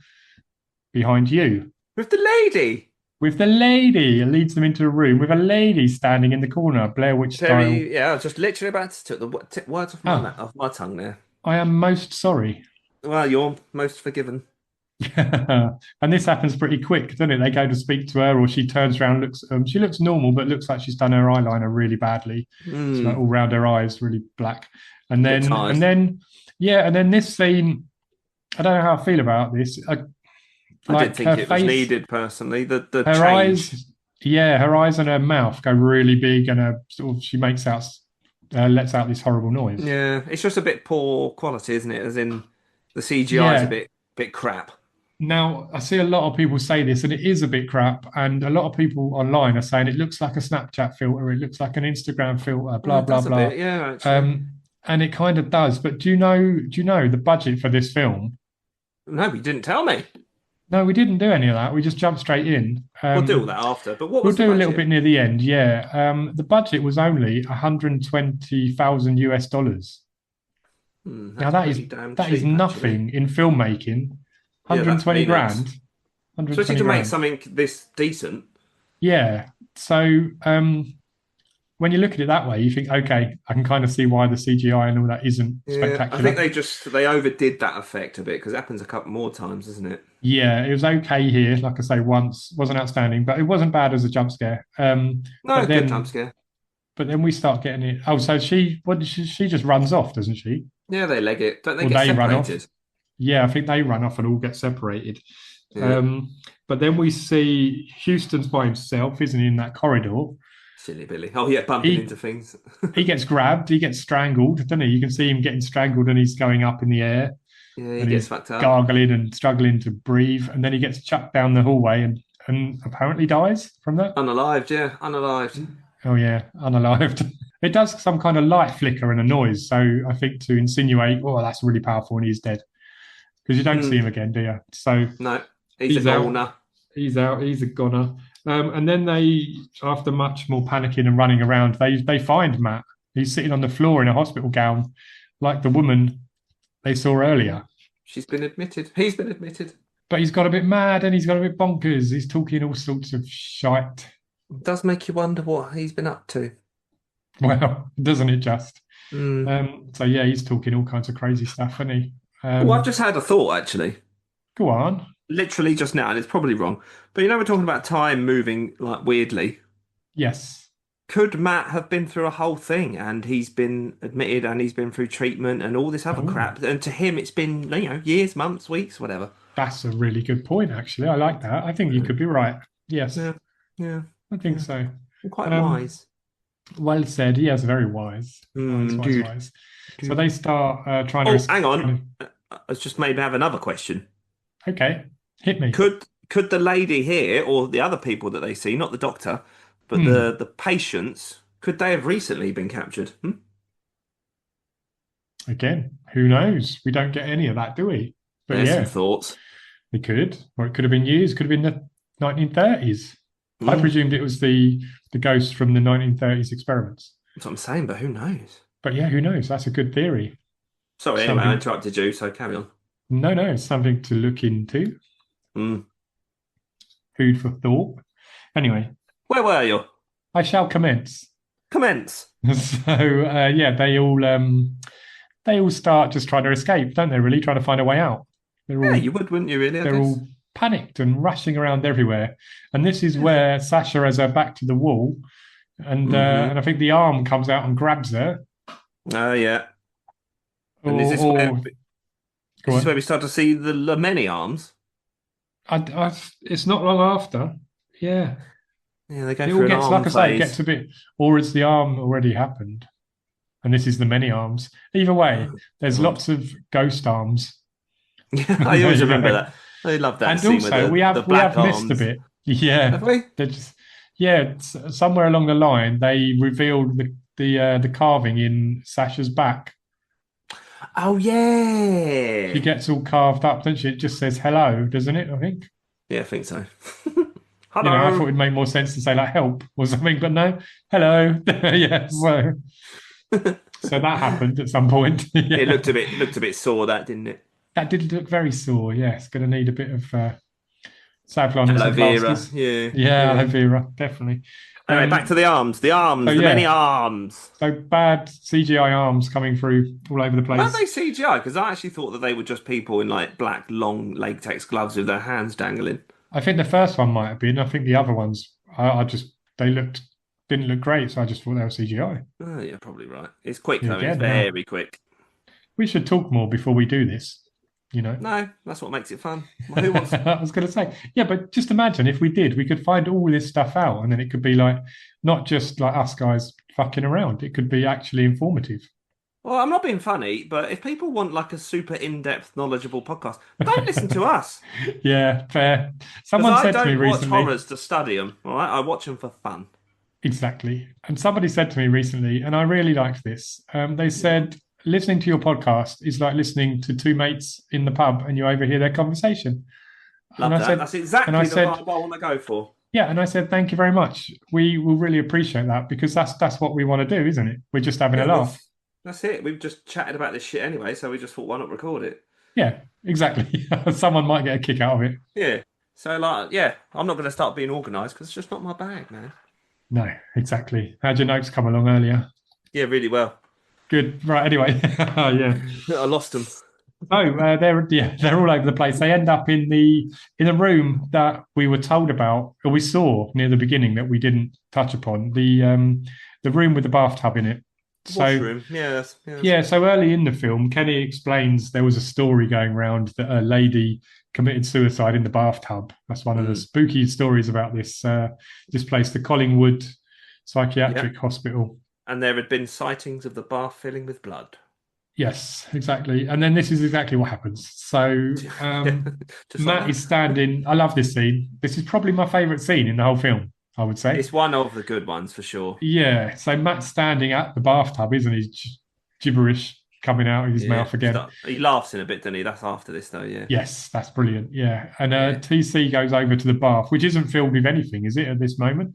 behind you with the lady. It leads them into a room with a lady standing in the corner, Blair Witch style. Yeah, I was just literally about to take the words off my tongue there. I am most sorry. Well, you're most forgiven. And this happens pretty quick, doesn't it? They go to speak to her, or she turns around, she looks normal, but looks like she's done her eyeliner really badly. It's like all round her eyes, really black. And then this scene, I don't know how I feel about this. I didn't think it was needed personally. The her change. eyes, her eyes and her mouth go really big, and she lets out this horrible noise. Yeah, it's just a bit poor quality, isn't it? As in, the CGI is a bit crap. Now, I see a lot of people say this, and it is a bit crap. And a lot of people online are saying it looks like a Snapchat filter, it looks like an Instagram filter, blah blah blah. Yeah, actually. And it kind of does. But do you know the budget for this film? No, you didn't tell me. No, we didn't do any of that. We just jumped straight in. We'll do all that after. But what was we'll do the a little bit near the end. Yeah, the budget was only $120,000 US. Now that is nothing in filmmaking. 120 grand. Especially to make something this decent. Yeah. So when you look at it that way, you think, okay, I can kind of see why the CGI and all that isn't spectacular. I think they overdid that effect a bit, because it happens a couple more times, isn't it? Yeah, it was okay here. Like I say, once wasn't outstanding, but it wasn't bad as a jump scare. Good jump scare. But then we start getting it. Oh, so she just runs off, doesn't she? Yeah, they leg it. Don't they get separated? Run off. Yeah, I think they run off and all get separated. Yeah. But then we see Houston's by himself, isn't he, in that corridor? Silly Billy. Oh, yeah, bumping into things. He gets grabbed. He gets strangled, doesn't he? You can see him getting strangled, and he's going up in the air. Yeah, he gets fucked up. Gargling and struggling to breathe. And then he gets chucked down the hallway and apparently dies from that. Unalived, yeah. Unalived. Oh, yeah, unalived. It does some kind of light flicker and a noise. So I think to insinuate, oh, that's really powerful, and he's dead. Because you don't see him again, do you? So no, he's a goner. He's out. He's a goner. And then they, after much more panicking and running around, they find Matt. He's sitting on the floor in a hospital gown, like the woman they saw earlier. She's been admitted. He's been admitted. But he's got a bit mad and he's got a bit bonkers. He's talking all sorts of shite. It does make you wonder what he's been up to. Well, doesn't it just? So yeah, he's talking all kinds of crazy stuff, isn't he? I've just had a thought, actually. Go on. Literally just now, and it's probably wrong. But we're talking about time moving like weirdly. Yes. Could Matt have been through a whole thing and he's been admitted and he's been through treatment and all this other crap? And to him, it's been, years, months, weeks, whatever. That's a really good point, actually. I like that. I think you could be right. Yes. Yeah. I think so. Quite wise. Well said. Yes, very wise. Wise. So they start trying to... Oh, hang on. I just made me have another question. Okay. Hit me. Could the lady here, or the other people that they see, not the doctor, but the patients, could they have recently been captured? Again, who knows? We don't get any of that, do we? But There's some thoughts. We could. Or it could have been years. Could have been the 1930s. I presumed it was the ghost from the 1930s experiments. That's what I'm saying, but who knows? But yeah, who knows? That's a good theory. Sorry, anyway, I interrupted you, so carry on. No, it's something to look into. Food for thought. Anyway. Where were you? I shall commence. Commence. So, they all start just trying to escape, don't they, really? Trying to find a way out. You would, wouldn't you, really? They're all panicked and rushing around everywhere. And this is where Sasha has her back to the wall. And I think the arm comes out and grabs her. Oh, yeah. And is this where we start to see the many arms? It's not long after. Yeah. Yeah, they go it through all gets, an arm like I say, it phase. gets a bit, or it's the arm already happened. And this is the many arms. Either way, there's lots of ghost arms. Yeah, I always remember that. I love that and scene also, with we have missed a bit. Yeah. Have we? Somewhere along the line, they revealed the carving in Sasha's back. Oh, yeah. She gets all carved up, doesn't she? It just says hello, doesn't it, I think? Yeah, I think so. Hello. I thought it'd make more sense to say like help or something, but no. Hello. Yeah, so that happened at some point. Yeah. It looked a bit sore, that, didn't it? That did look very sore, yes. Going to need a bit of Savlon. Aloe vera, yeah, aloe vera, definitely. Anyway, back to the arms. The many arms. So bad CGI arms coming through all over the place. Why are they CGI? Because I actually thought that they were just people in like black, long latex gloves with their hands dangling. I think the first one might have been. I think the other ones, didn't look great, so I just thought they were CGI. Oh, yeah, probably right. It's quick though. It's very quick. We should talk more before we do this. No, that's what makes it fun. Well, who wants? I was going to say, yeah, but just imagine if we did, we could find all this stuff out, and then it could be like not just like us guys fucking around. It could be actually informative. Well, I'm not being funny, but if people want like a super in-depth, knowledgeable podcast, don't listen to us. Yeah, fair. Someone said to me recently, I don't watch horrors to study them. All right, I watch them for fun. Exactly. And somebody said to me recently, and I really liked this. They said, listening to your podcast is like listening to two mates in the pub and you overhear their conversation. Love that. That's exactly the vibe I want to go for. Yeah, and I said, thank you very much. We will really appreciate that because that's what we want to do, isn't it? We're just having a laugh. That's it. We've just chatted about this shit anyway, so we just thought, why not record it? Yeah, exactly. Someone might get a kick out of it. Yeah. So, I'm not going to start being organised because it's just not my bag, man. No, exactly. How'd your notes come along earlier? Yeah, really well. Good. Right. Anyway, yeah. I lost them. They're all over the place. They end up in the room that we were told about, or we saw near the beginning that we didn't touch upon. The room with the bathtub in it. Washroom. Yeah. So early in the film, Kenny explains there was a story going around that a lady committed suicide in the bathtub. That's one of the spooky stories about this place, the Collingwood Psychiatric Hospital. And there had been sightings of the bath filling with blood. Yes, exactly. And then this is exactly what happens. So Matt is standing. I love this scene. This is probably my favourite scene in the whole film, I would say. It's one of the good ones for sure. Yeah. So Matt's standing at the bathtub, isn't he? Gibberish coming out of his mouth again. He laughs in a bit, doesn't he? That's after this, though, yeah. Yes, that's brilliant, yeah. And TC goes over to the bath, which isn't filled with anything, is it, at this moment?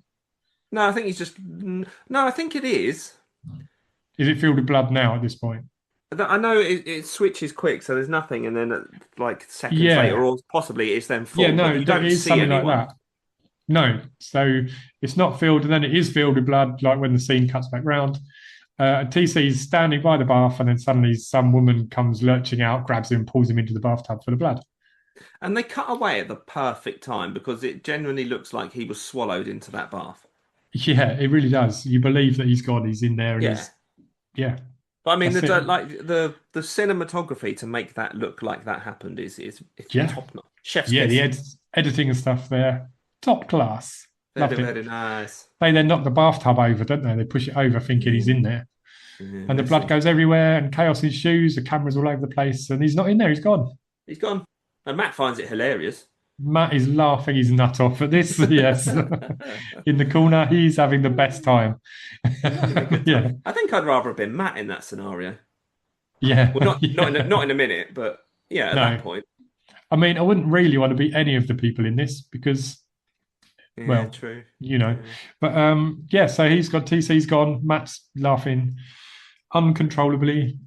No, I think he's just... No, I think it is. Is it filled with blood now at this point? I know it switches quick, so there's nothing, and then like seconds later, or possibly it's then full. Yeah, no, you don't is see something anyone. like that. No, so it's not filled, and then it is filled with blood, like when the scene cuts back round. TC's standing by the bath, and then suddenly some woman comes lurching out, grabs him, pulls him into the bathtub for the blood. And they cut away at the perfect time because it genuinely looks like he was swallowed into that bath. Yeah, it really does. You believe that he's gone. He's in there, and yeah. But I mean, That's the cinematography to make that look like that happened is top notch. Chef's yeah. kiss. The editing and stuff there, top class. Loved it. Very nice. They then knock the bathtub over, don't they? They push it over, thinking he's in there, and the blood goes everywhere, and chaos ensues. The camera's all over the place, and he's not in there. He's gone. He's gone, and Matt finds it hilarious. Matt is laughing his nut off at this. Yes, in the corner, he's having the best time. Yeah, I think I'd rather have been Matt in that scenario. Yeah, well, not in a minute, but yeah, at that point. I mean, I wouldn't really want to be any of the people in this because, well, true. You know, but yeah. So he's got TC's gone. Matt's laughing uncontrollably,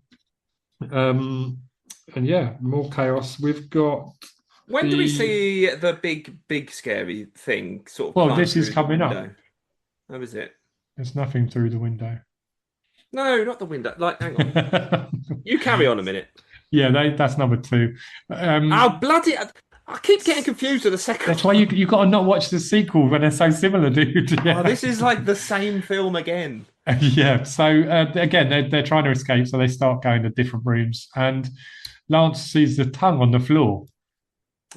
and yeah, more chaos. We've got. When do we see the big scary thing sort of? Well, this is coming up. How is it? There's nothing through the window. No, not the window. Like, hang on. You carry on a minute. Yeah, that's number 2. Oh, bloody! I keep getting confused with the second. That's why you got to not watch the sequel when they're so similar, dude. Yeah. Oh, this is like the same film again. Yeah. So again, they're trying to escape, so they start going to different rooms, and Lance sees the tongue on the floor.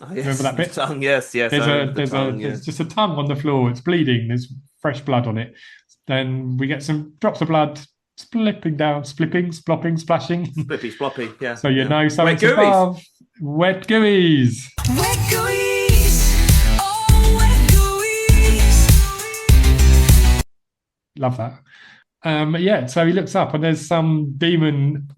Oh, yes, remember that bit? The tongue, yes. There's just a tongue on the floor. It's bleeding. There's fresh blood on it. Then we get some drops of blood splitting down, splitting, splopping, splashing. Splippy, sploppy, yeah. So you know something's above. Wet gooeyes. Wet gooeyes. Oh, wet gooeyes. Love that. Yeah, so he looks up and there's some demon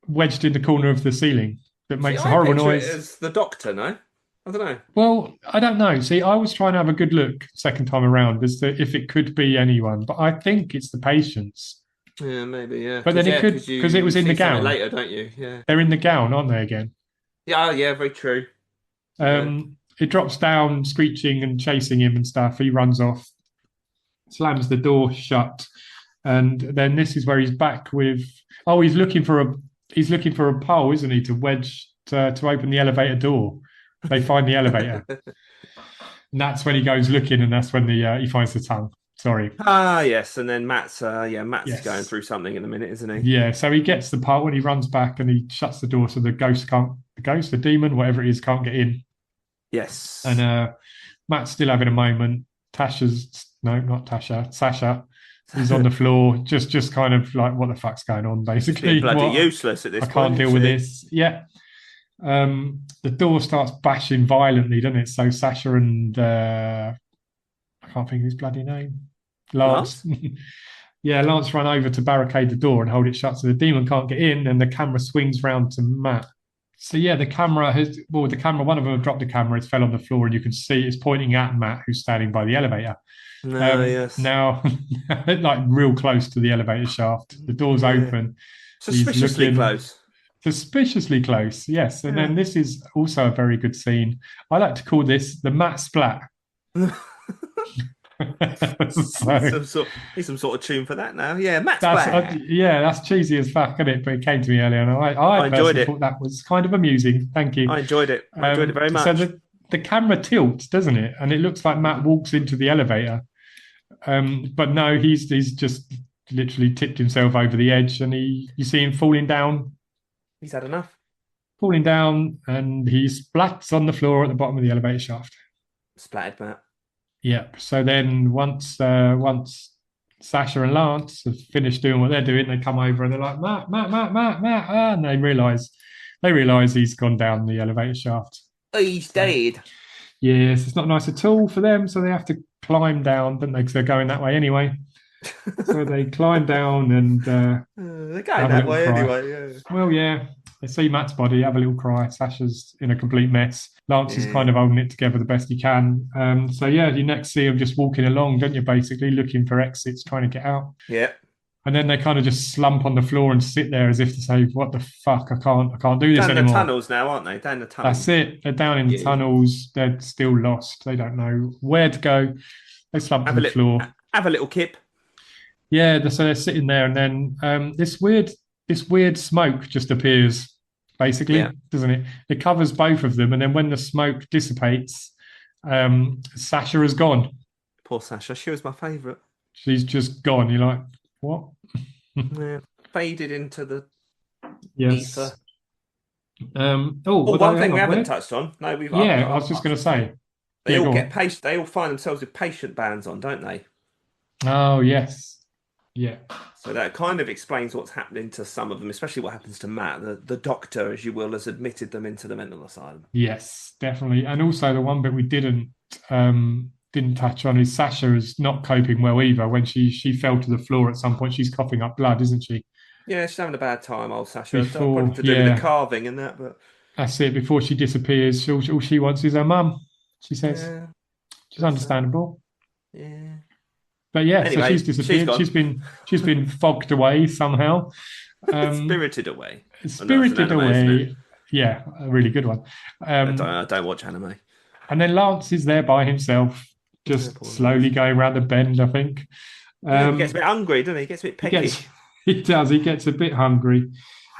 wedged in the corner of the ceiling that makes a horrible noise. It's the doctor, no? I don't know. Well, I don't know. See, I was trying to have a good look second time around as to if it could be anyone, but I think it's the patients. Yeah, maybe, yeah. But then it could, because it was in the gown. Later, don't you? Yeah. They're in the gown, aren't they, again? Yeah, very true. It drops down, screeching and chasing him and stuff. He runs off, slams the door shut, and then this is where he's back with. Oh, he's looking for a pole, isn't he, to wedge to open the elevator door. They find the elevator, and that's when he goes looking, and that's when he finds the tongue. Sorry. Yes, and then Matt's going through something in a minute, isn't he? Yeah, so he gets the pole and he runs back and he shuts the door so the demon, whatever it is, can't get in. Yes. And Matt's still having a moment. Sasha is on the floor, just kind of like, what the fuck's going on, basically. Bloody useless at this point. I can't deal with this. Yeah. The door starts bashing violently, doesn't it? So Sasha and I can't think of his bloody name. Lance. Yeah, Lance ran over to barricade the door and hold it shut so the demon can't get in, and the camera swings round to Matt. So yeah, the camera, one of them dropped the camera, it fell on the floor, and you can see it's pointing at Matt, who's standing by the elevator. Yes. Now, like real close to the elevator shaft. The door's open. Suspiciously close. Suspiciously close, yes. And then this is also a very good scene. I like to call this the Matt Splat. Need some sort of tune for that now. Yeah, Matt Splat. That's cheesy as fuck, isn't it? But it came to me earlier, and I enjoyed it. Thought that was kind of amusing. Thank you. I enjoyed it. I enjoyed it very much. So the camera tilts, doesn't it? And it looks like Matt walks into the elevator. But no, he's just literally tipped himself over the edge, and you see him falling down. He's had enough. Falling down, and he splats on the floor at the bottom of the elevator shaft. Splattered, Matt. Yep. So then once Sasha and Lance have finished doing what they're doing, they come over and they're like, Matt, and they realise he's gone down the elevator shaft. Oh, he's dead. Yes, it's not nice at all for them, so they have to climb down, don't they? Because they're going that way anyway. So they climb down and they're going that way anyway. Yeah. Well, yeah. They see Matt's body, have a little cry. Sasha's in a complete mess. Lance is kind of holding it together the best he can. So yeah, you next see him just walking along, don't you? Basically looking for exits, trying to get out. Yeah. And then they kind of just slump on the floor and sit there as if to say, "What the fuck? I can't do this anymore." Down the tunnels now, aren't they? Down the tunnels. That's it. They're down in the tunnels. They're still lost. They don't know where to go. They slump on the floor. Have a little kip. Yeah. So they're sitting there, and then this weird smoke just appears. Basically, doesn't it? It covers both of them, and then when the smoke dissipates, Sasha is gone. Poor Sasha. She was my favourite. she's just gone. You're like, what? Yeah, faded into the Yes. ether. Although, One thing we hang on, haven't touched on. No, we've. Yeah, I was just going to say. They all go get on. patient. They all find themselves with patient bands on, don't they? Oh, yes. Yeah. So that kind of explains what's happening to some of them, especially what happens to Matt. The doctor, as you will, has admitted them into the mental asylum. Yes, definitely. And also the one bit we didn't touch on is Sasha is not coping well either. When she fell to the floor at some point, she's coughing up blood, isn't she? Yeah, she's having a bad time, old Sasha. Before, Probably to do with the carving and that, but that's it. Before she disappears, all she wants is her mum, she says. Yeah. Which is understandable. Yeah. But yeah, Anyway, so she's disappeared. She's been fogged away somehow. Spirited away. Spirited away. Yeah, a really good one. I don't watch anime. And then Lance is there by himself, just slowly going around the bend, I think. He gets a bit hungry, doesn't he? He gets a bit pecky. He does. He gets a bit hungry.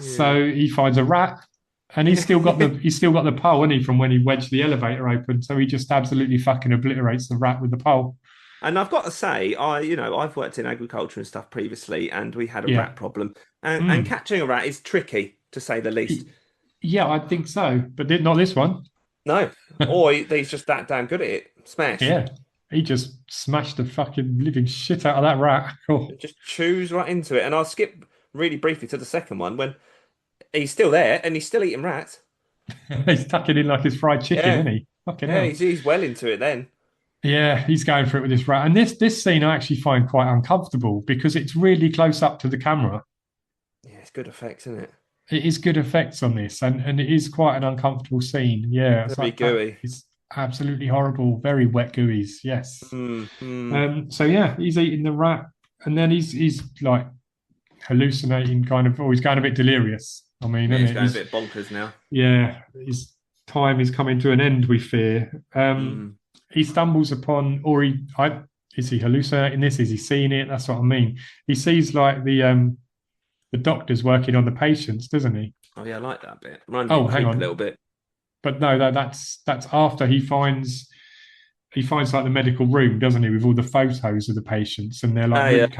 Yeah. So he finds a rat, and he's still got the pole, hasn't he, from when he wedged the elevator open. So he just absolutely fucking obliterates the rat with the pole. And I've got to say, I've worked in agriculture and stuff previously, and we had a rat problem. And catching a rat is tricky, to say the least. Yeah, I think so, but not this one. No, or he's just that damn good at it. Smash. Yeah, he just smashed the fucking living shit out of that rat. Oh. Just chews right into it. And I'll skip really briefly to the second one when he's still there and he's still eating rats. He's tucking in like his fried chicken, isn't he? Fucking hell. He's well into it then. Yeah, he's going for it with this rat. And this scene I actually find quite uncomfortable because it's really close up to the camera. Yeah, it's good effects, isn't it? It is good effects on this, and it is quite an uncomfortable scene. Yeah, it's very gooey. It's absolutely horrible. Very wet gooeys. Yes. So yeah, he's eating the rat, and then he's like hallucinating, kind of. He's going a bit delirious. I mean, he's going a bit bonkers now. Yeah, his time is coming to an end. We fear. He stumbles upon, is he hallucinating this? Is he seeing it? That's what I mean. He sees like the doctor's working on the patients, doesn't he? Oh yeah, I like that bit. Hang on a little bit. But no, that's after he finds like the medical room, doesn't he, with all the photos of the patients, and they're like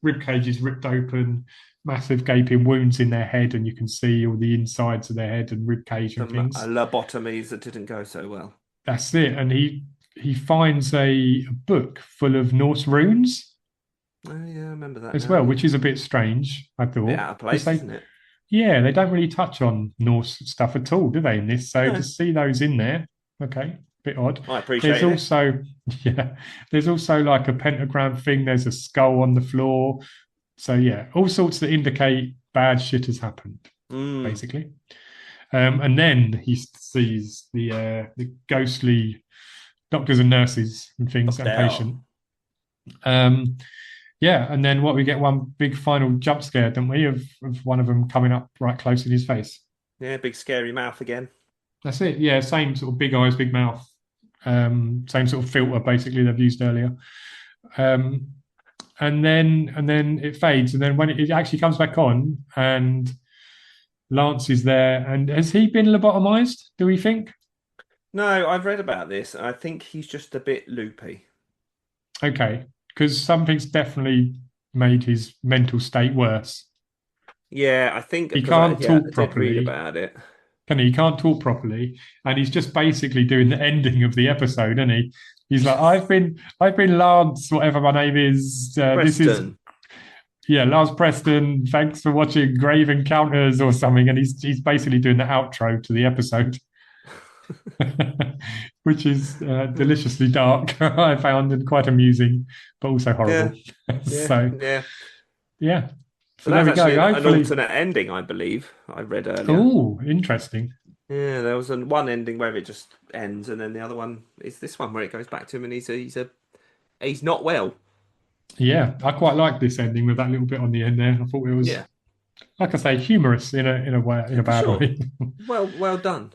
rib cage is ripped open, massive gaping wounds in their head, and you can see all the insides of their head and rib cage and things. Lobotomies that didn't go so well. That's it, and he finds a book full of Norse runes. Oh yeah, I remember that as well, which is a bit strange, I thought. Yeah, out of place, isn't it? Yeah, they don't really touch on Norse stuff at all, do they, in this? So to see those in there, okay, bit odd. I appreciate it. There's also like a pentagram thing. There's a skull on the floor. So yeah, all sorts that indicate bad shit has happened, basically. And then he sees the ghostly doctors and nurses and things and patient. Yeah, and then we get one big final jump scare, don't we, of one of them coming up right close in his face. Yeah, big scary mouth again. That's it. Yeah, same sort of big eyes, big mouth. Same sort of filter basically they've used earlier. And then it fades, and then when it actually comes back on, and Lance is there, and has he been lobotomized? Do we think? No, I've read about this. I think he's just a bit loopy. Okay. Because something's definitely made his mental state worse. Yeah, I think he can't talk properly. I did read about it. He can't talk properly, and he's just basically doing the ending of the episode, isn't he? He's like, I've been Lance, whatever my name is. This is Lance Preston. Thanks for watching Grave Encounters or something, and he's basically doing the outro to the episode. Which is deliciously dark, I found, and quite amusing, but also horrible. So there we go. Hopefully... an alternate ending, I believe. I read earlier. Oh, interesting. Yeah, there was one ending where it just ends, and then the other one is this one where it goes back to him, and he's not well. Yeah, I quite like this ending with that little bit on the end there. I thought it was, like I say, humorous in a way, in a bad way. Well done.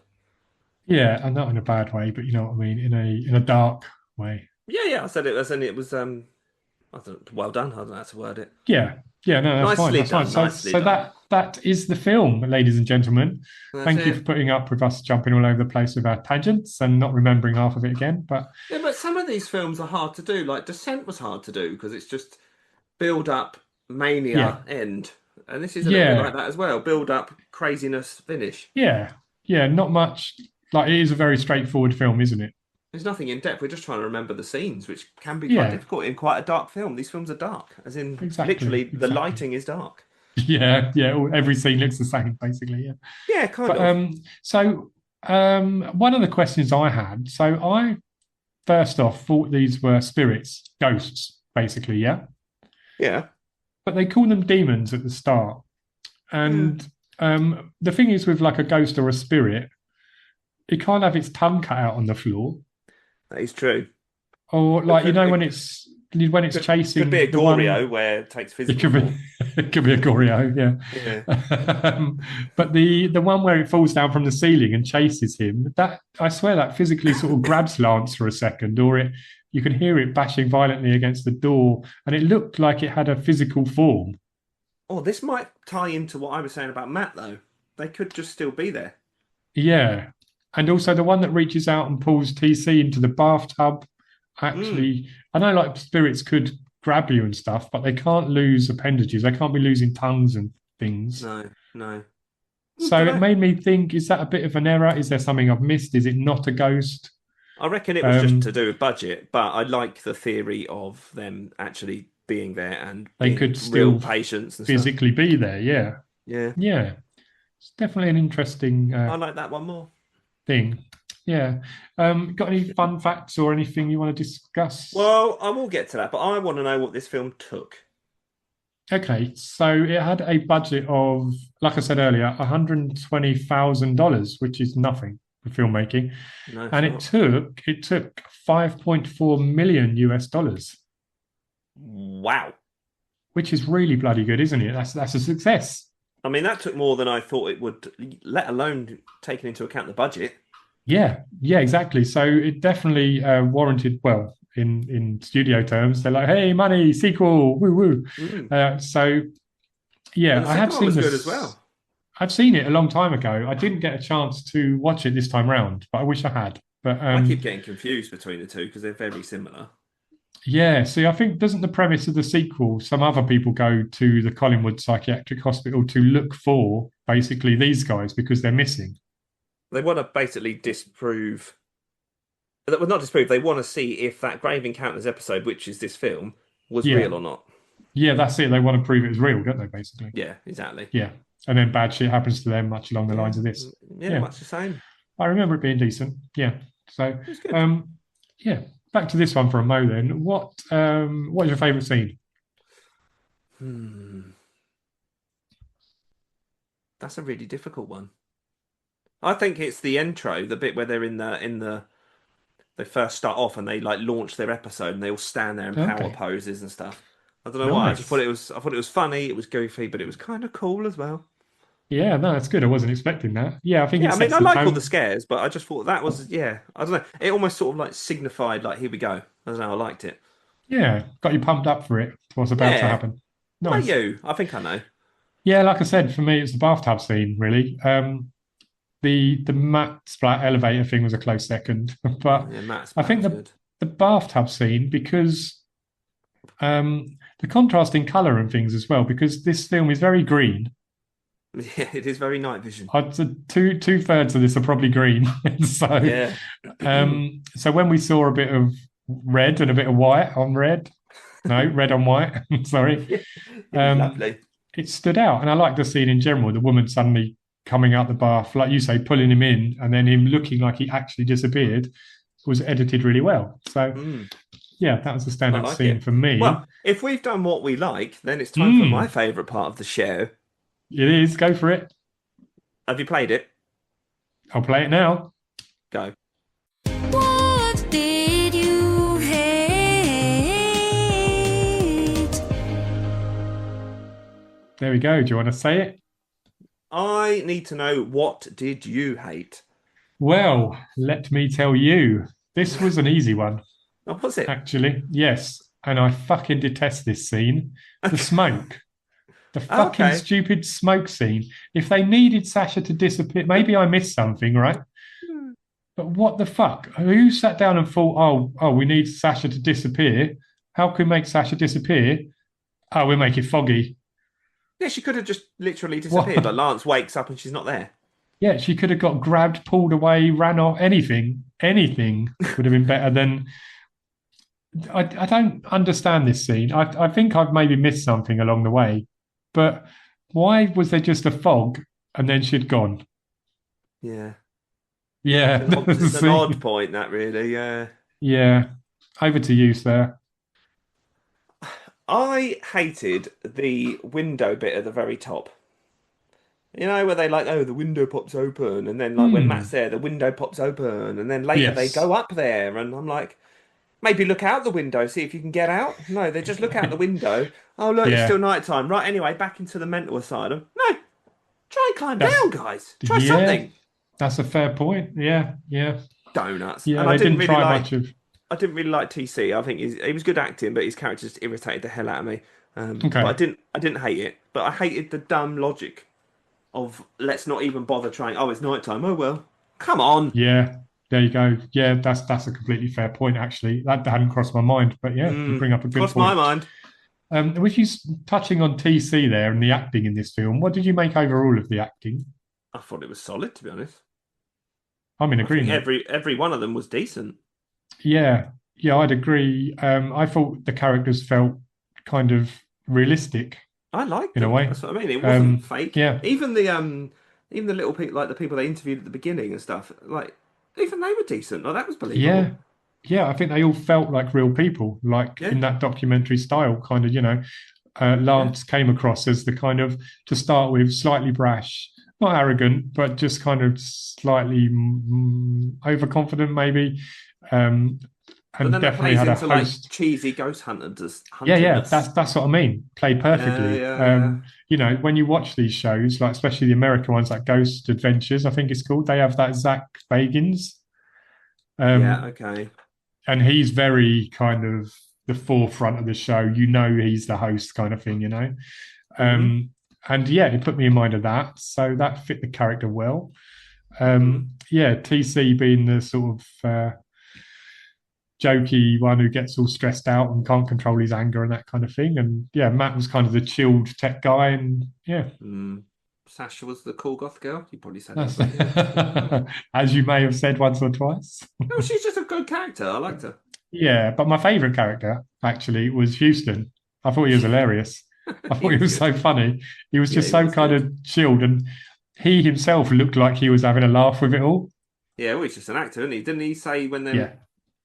Yeah, and not in a bad way, but you know what I mean, in a dark way. Yeah, I said it was, and it was. I don't know, well done. I don't know how to word it. Yeah, Yeah, no, that's fine. Nicely That's fine. done, So, nicely so done. that is the film, ladies and gentlemen. That's Thank you it. for putting up with us jumping all over the place with our tangents and not remembering half of it again. But Yeah, but some of these films are hard to do. Like Descent was hard to do because it's just build up, mania, end. And this is a little bit like that as well. Build up, craziness, finish. yeah, not much. Like, it is a very straightforward film, isn't it? There's nothing in depth. We're just trying to remember the scenes, which can be quite difficult in quite a dark film. These films are dark, as in literally the lighting is dark. Yeah. Every scene looks the same, basically. Yeah. Yeah, kind of. So, one of the questions I had. So, I first off thought these were spirits, ghosts, basically. Yeah. Yeah. But they call them demons at the start, and the thing is, with like a ghost or a spirit, it can't have its tongue cut out on the floor. That is true. Or like when it's chasing. Could be a Goreo where it takes physical. It could be a Goreo, yeah. But the one where it falls down from the ceiling and chases him, that I swear that physically sort of grabs Lance for a second, or you can hear it bashing violently against the door, and it looked like it had a physical form. Oh, this might tie into what I was saying about Matt, though. They could just still be there. Yeah. And also the one that reaches out and pulls TC into the bathtub. Actually, I know like spirits could grab you and stuff, but they can't lose appendages. They can't be losing tongues and things. No. So it made me think, is that a bit of an error? Is there something I've missed? Is it not a ghost? I reckon it was just to do with budget, but I like the theory of them actually being there and they could still real patients and physically be there. Yeah. It's definitely an interesting. I like that one more. Thing. Yeah. Got any fun facts or anything you want to discuss? Well, I will get to that, but I want to know what this film took. Okay, so it had a budget of, like I said earlier, $120,000, which is nothing for filmmaking, and it took $5.4 million US. Wow, which is really bloody good, isn't it? That's a success. I mean, that took more than I thought it would, let alone taking into account the budget. Yeah, exactly. So it definitely warranted, well, in studio terms, they're like, hey, money, sequel, woo woo. So, yeah, I have seen this. Good as well. I've seen it a long time ago. I didn't get a chance to watch it this time round, but I wish I had. But I keep getting confused between the two because they're very similar. Yeah, see, I think doesn't the premise of the sequel, some other people go to the Collingwood Psychiatric Hospital to look for basically these guys because they're missing. They want to basically disprove. Well, not disprove. They want to see if that Grave Encounters episode, which is this film, was real or not. Yeah, that's it. They want to prove it was real, don't they? Basically. Yeah, exactly. Yeah, and then bad shit happens to them, much along the lines of this. Yeah, much the same. I remember it being decent. Yeah. So, yeah. Back to this one for a mo. Then, what is your favourite scene? That's a really difficult one. I think it's the intro, the bit where they're in the. They first start off and they like launch their episode and they all stand there in power poses and stuff. I don't know why. I just thought it was funny. It was goofy, but it was kind of cool as well. Yeah, no, that's good. I wasn't expecting that. Yeah, I think. Yeah, I mean, I like all the scares, but I just thought that was I don't know. It almost sort of like signified like here we go. I don't know. I liked it. Yeah, got you pumped up for it. What's about to happen? Nice. What about you? I think I know. Yeah, like I said, for me, it's the bathtub scene. Really, the Matt Splat elevator thing was a close second, but I think the bathtub scene because the contrast in color and things as well. Because this film is very green. Yeah, it is very night vision. I'd say two-thirds of this are probably green. So, so when we saw a bit of red and a bit of white on red, red on white. Sorry, lovely. It stood out, and I like the scene in general. The woman suddenly coming out the bath, like you say, pulling him in, and then him looking like he actually disappeared, was edited really well. So, yeah, that was the standout scene for me. Well, if we've done what we like, then it's time for my favourite part of the show. It is. Go for it. Have you played it? I'll play it now. Go. What did you hate? There we go. Do you want to say it? I need to know, what did you hate? Well, let me tell you. This was an easy one. Oh, was it? Actually, yes. And I fucking detest this scene. The smoke. The fucking stupid smoke scene. If they needed Sasha to disappear, maybe I missed something, right? But what the fuck? Who sat down and thought, oh, we need Sasha to disappear? How can we make Sasha disappear? Oh, we'll make it foggy. Yeah, she could have just literally disappeared. But Lance wakes up and she's not there. Yeah, she could have got grabbed, pulled away, ran off. Anything would have been better than. I don't understand this scene. I think I've maybe missed something along the way, but why was there just a fog and then she'd gone? Yeah. Yeah, it's an odd point, that really. Yeah. Yeah. Over to you, sir. I hated the window bit at the very top. You know, where they the window pops open, and then when Matt's there, the window pops open, and then later they go up there, and I'm like, maybe look out the window, see if you can get out. No, they just look out the window. Oh, look, it's still night time. Right, anyway, back into the mental asylum. No, try and climb down, guys. Try something. That's a fair point. Yeah. Donuts. Yeah, and I didn't really try much of. I didn't really like TC. I think he was good acting, but his character just irritated the hell out of me. Okay. But I didn't hate it, but I hated the dumb logic of let's not even bother trying. Oh, it's night time. Oh well, come on. Yeah, there you go. Yeah, that's a completely fair point. Actually, that hadn't crossed my mind, but yeah, you bring up a good crossed point. my mind. Which is touching on TC there and the acting in this film. What did you make overall of the acting? I thought it was solid, to be honest. I'm in agreement. Every one of them was decent. Yeah, I'd agree. I thought the characters felt kind of realistic. I liked in a way. That's what I mean. It wasn't fake. Yeah. Even the little people, like the people they interviewed at the beginning and stuff, like even they were decent. Like that was believable. Yeah. I think they all felt like real people, like in that documentary style. Kind of, Lance came across as the kind of, to start with, slightly brash, not arrogant, but just kind of slightly overconfident, maybe. And then definitely had a host. Like cheesy ghost hunters. Yeah, that's what I mean. Played perfectly. When you watch these shows, like especially the American ones, like Ghost Adventures, I think it's called. They have that Zach Bagans. Okay. And he's very kind of the forefront of the show. He's the host, kind of thing. And it put me in mind of that. So that fit the character well. TC being the sort of jokey one who gets all stressed out and can't control his anger and that kind of thing. And Matt was kind of the chilled tech guy, and Sasha was the cool goth girl. You probably said that. As you may have said once or twice. No, she's just a good character. I liked her. Yeah, but my favourite character actually was Houston. I thought he was hilarious. I thought he was so funny. He was just kind of chilled, and he himself looked like he was having a laugh with it all. Yeah, well, he's just an actor, isn't he? Didn't he say when they're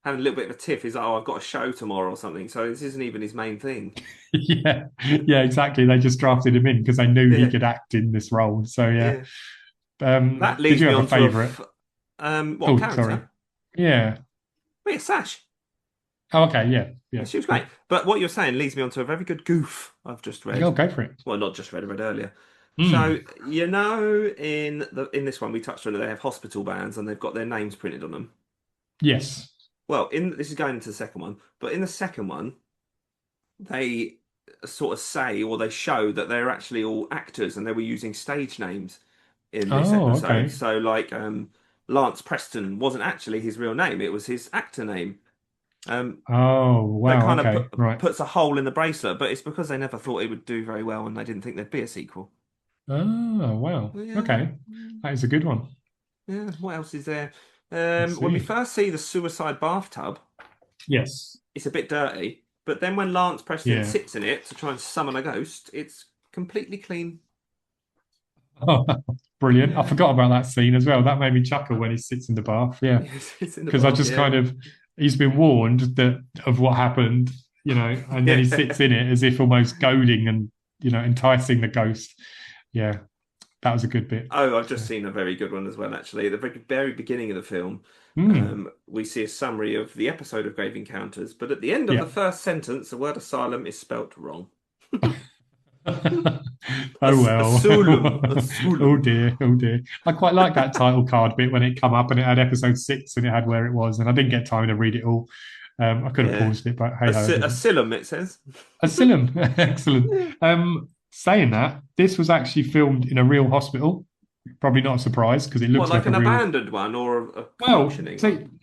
having a little bit of a tiff, he's like, oh, I've got a show tomorrow or something, so this isn't even his main thing. Yeah, exactly. They just drafted him in because they knew he could act in this role. So, that leads did you me have on a favourite? What character? Sorry. Yeah. Wait, Sash. Oh, okay, yeah. She was great. But what you're saying leads me on to a very good goof I've just read. Go for it. Well, not just read, I read earlier. So, in this one, we touched on it, they have hospital bands and they've got their names printed on them. Yes. Well, this is going into the second one, but in the second one, they sort of say, or they show that they're actually all actors and they were using stage names in this episode. Okay. So, like, Lance Preston wasn't actually his real name; it was his actor name. Wow! That kind of puts a hole in the bracelet, but it's because they never thought it would do very well, and they didn't think there'd be a sequel. Oh wow! Yeah. Okay, that is a good one. Yeah. What else is there? When we first see the suicide bathtub, yes, it's a bit dirty. But then when Lance Preston sits in it to try and summon a ghost, it's completely clean. Oh, brilliant! Yeah. I forgot about that scene as well. That made me chuckle when he sits in the bath. Yeah, because I just kind of, he's been warned of what happened, and then he sits in it as if almost goading and enticing the ghost. Yeah. That was a good bit. Oh, I've just seen a very good one as well, actually. At the very beginning of the film, we see a summary of the episode of Grave Encounters, but at the end of the first sentence, the word asylum is spelt wrong. Oh, well. Asylum. Oh, dear. I quite like that title card bit when it come up and it had episode 6 and it had where it was, and I didn't get time to read it all. I could have paused it, but hey-ho. Asylum, it says. Asylum. Excellent. saying that, this was actually filmed in a real hospital. Probably not a surprise because it looks like an a real... abandoned one or a Well, functioning see, one?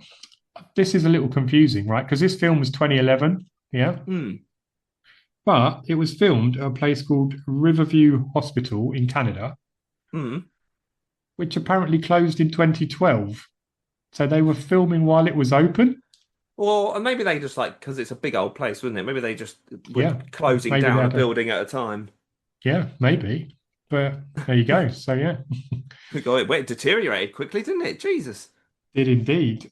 this is a little confusing, right? Because this film was 2011, yeah? But it was filmed at a place called Riverview Hospital in Canada, which apparently closed in 2012. So they were filming while it was open. Or maybe they just because it's a big old place, wouldn't it? Maybe they just were closing down a building at a time. Yeah, maybe. But there you go. So, yeah. It deteriorated quickly, didn't it? Jesus. Did indeed.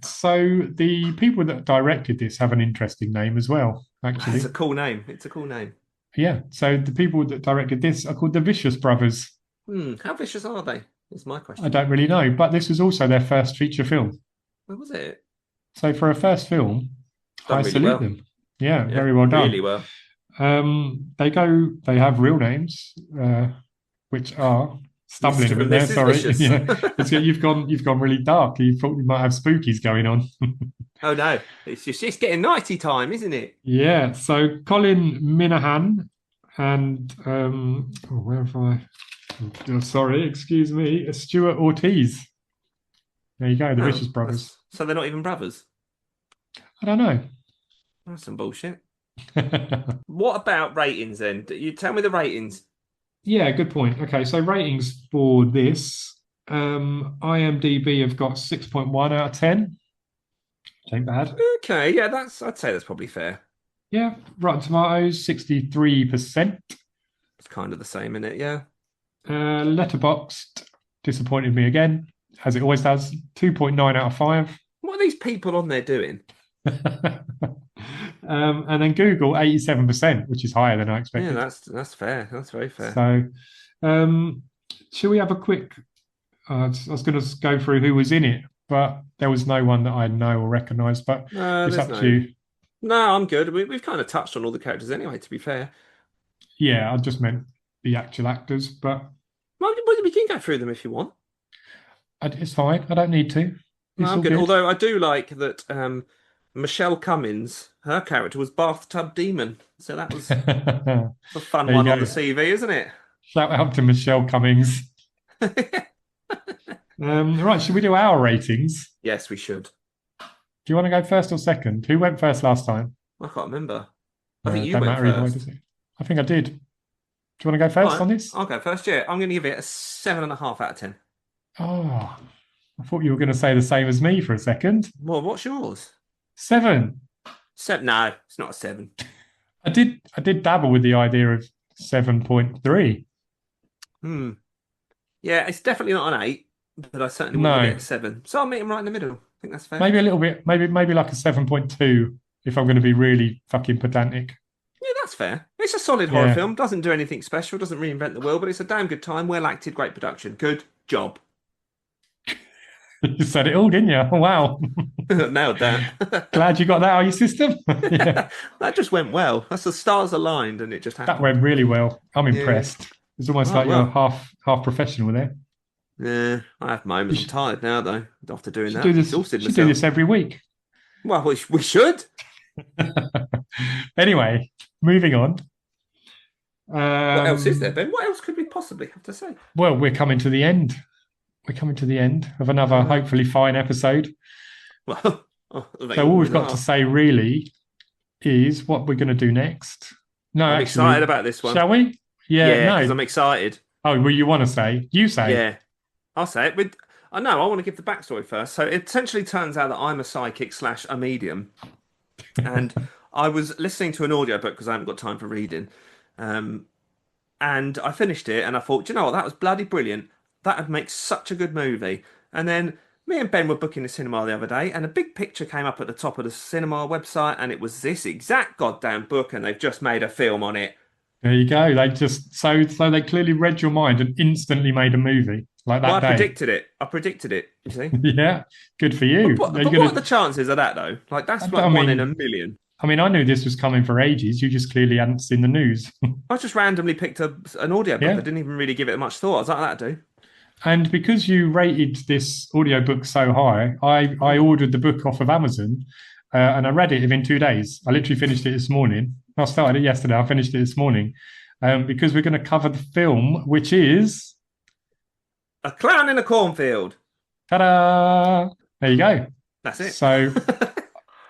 So the people that directed this have an interesting name as well, actually. It's a cool name. Yeah. So the people that directed this are called the Vicious Brothers. How vicious are they? Is my question. I don't really know, but this was also their first feature film. Where was it? So for a first film, I salute them. Yeah, very well done. Really well. They have real names, which are stumbling a bit there. Sorry, you've gone really dark. You thought you might have spookies going on. Oh no, it's just getting nighty time, isn't it? Yeah. So Colin Minahan and where have I? Oh, sorry, excuse me, Stuart Ortiz. There you go, the Vicious Brothers. So they're not even brothers? I don't know. That's some bullshit. What about ratings then? You tell me the ratings. Yeah, good point. Okay, so ratings for this. IMDb have got 6.1 out of 10. Ain't bad. Okay, yeah, I'd say that's probably fair. Yeah, Rotten Tomatoes, 63%. It's kind of the same, isn't it? Yeah. Letterboxd disappointed me again, as it always does. 2.9 out of 5. What are these people on there doing? And then Google, 87%, which is higher than I expected. Yeah, that's fair. That's very fair. So, shall we have a quick... I was going to go through who was in it, but there was no one that I know or recognise, but it's up to you. No, I'm good. We've kind of touched on all the characters anyway, to be fair. Yeah, I just meant the actual actors, but... Well, we can go through them if you want. It's fine. I don't need to. No, I'm good. Although I do like that Michelle Cummins, her character was Bathtub Demon. So that was a fun one on the CV, isn't it? Shout out to Michelle Cummings. Right, should we do our ratings? Yes, we should. Do you want to go first or second? Who went first last time? I can't remember. I think you went first. Does it? I think I did. Do you want to go first on this? I'll go first, yeah. I'm going to give it a 7.5 out of 10. Oh, I thought you were going to say the same as me for a second. Well, what's yours? 7. No, it's not a 7. I did dabble with the idea of 7.3. Yeah, it's definitely not an 8, but I certainly wouldn't give it a 7. So I'll meet him right in the middle. I think that's fair. Maybe a little bit, maybe like a 7.2 if I'm going to be really fucking pedantic. Yeah, that's fair. It's a solid horror film. Doesn't do anything special. Doesn't reinvent the wheel, but it's a damn good time. Well acted, great production. Good job. You said it all, didn't you? Oh, wow. Nailed that. Glad you got that out of your system. Yeah. That just went well. That's the stars aligned and it just happened. That went really well. I'm impressed. It's almost like you're half professional there. Yeah, I have moments. I'm tired now, though, after doing that. Do this every week. Well, we should. Anyway, moving on. What else is there, Ben? What else could we possibly have to say? Well, we're coming to the end. We're coming to the end of another hopefully fine episode. Well, so all we've got to say really is what we're going to do next. No, I'm excited about this one. Shall we? Yeah, because I'm excited. Oh, well, you want to say? You say. Yeah, I'll say it. I want to give the backstory first. So it essentially turns out that I'm a psychic / a medium. And I was listening to an audiobook because I haven't got time for reading. And I finished it and I thought, do you know what? That was bloody brilliant. That would make such a good movie. And then me and Ben were booking the cinema the other day and a big picture came up at the top of the cinema website and it was this exact goddamn book and they've just made a film on it. There you go. They just so they clearly read your mind and instantly made a movie like that. I predicted it. You see? Yeah, good for you. But what are the chances of that though? Like that's like one in a million. I mean, I knew this was coming for ages. You just clearly hadn't seen the news. I just randomly picked an audiobook. I didn't even really give it much thought. I was like, that'll do. And because you rated this audiobook so high, I ordered the book off of Amazon and I read it within 2 days. I literally finished it this morning. I started it yesterday. I finished it this morning. because we're going to cover the film, which is A Clown in a Cornfield. ta-da! There you go. That's it. So,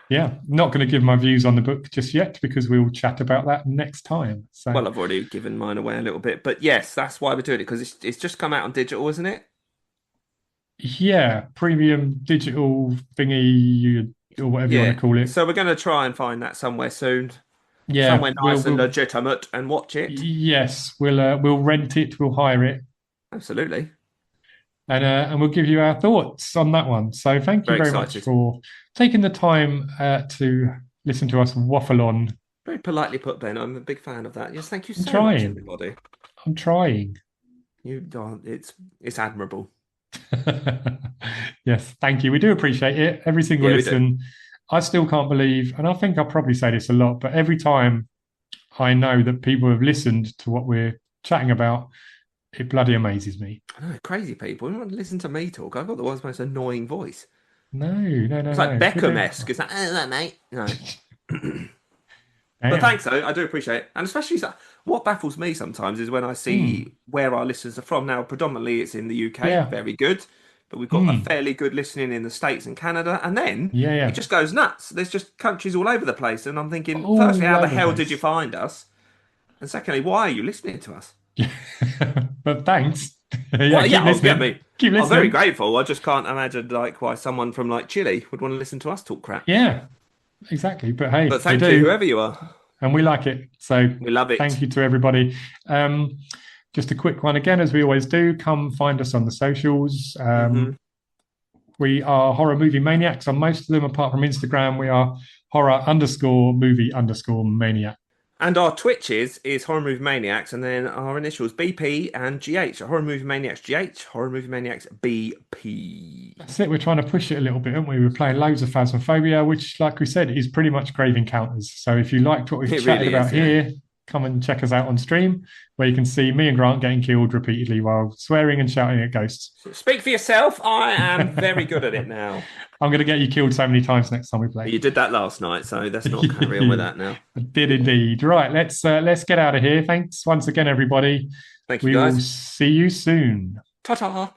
yeah, not going to give my views on the book just yet because we'll chat about that next time. So, Well, I've already given mine away a little bit, but yes, that's why we're doing it, because it's just come out on digital, isn't it? yeah, premium digital thingy or whatever you want to call it. So we're going to try and find that somewhere soon. Yeah, somewhere nice and legitimate, and watch it. Yes, we'll rent it, we'll hire it, Absolutely. and we'll give you our thoughts on that one. So thank you very much for taking the time to listen to us waffle on. Very politely put, Ben. I'm a big fan of that. Yes, thank you so trying. much, everybody. I'm trying. It's admirable. Yes, thank you. We do appreciate it. Every single listen. I still can't believe, and I think I'll probably say this a lot, but every time I know that people have listened to what we're chatting about, it bloody amazes me. I know, crazy people. You want to listen to me talk? I've got the world's most annoying voice. No. It's like Beckham-esque. It's like, that, mate. No. But thanks, though. I do appreciate it. And especially what baffles me sometimes is when I see where our listeners are from. Now, predominantly it's in the UK. Very good. But we've got a fairly good listening in the States and Canada. And then it just goes nuts. There's just countries all over the place. And I'm thinking, firstly, how the hell did you find us? And secondly, why are you listening to us? But thanks. Keep listening. Keep listening. I'm very grateful. I just can't imagine why someone from Chile would want to listen to us talk crap. Yeah, exactly. But hey, thank you, whoever you are. And we like it. So we love it. Thank you to everybody. Just a quick one again, as we always do. Come find us on the socials. We are Horror Movie Maniacs on most of them, apart from Instagram. We are horror_movie_maniac. And our Twitches is Horror Movie Maniacs, and then our initials BP and GH. Horror Movie Maniacs GH, Horror Movie Maniacs BP. That's it. We're trying to push it a little bit, aren't we? We're playing loads of Phasmophobia, which, like we said, is pretty much Grave Encounters. So if you liked what we've chatted about here, come and check us out on stream, where you can see me and Grant getting killed repeatedly while swearing and shouting at ghosts. Speak for yourself. I am very good at it now. I'm going to get you killed so many times next time we play. You did that last night, so let's not carry on with that now. I did indeed. Right, let's get out of here. Thanks once again, everybody. Thank you, guys. We will see you soon. Ta-ta.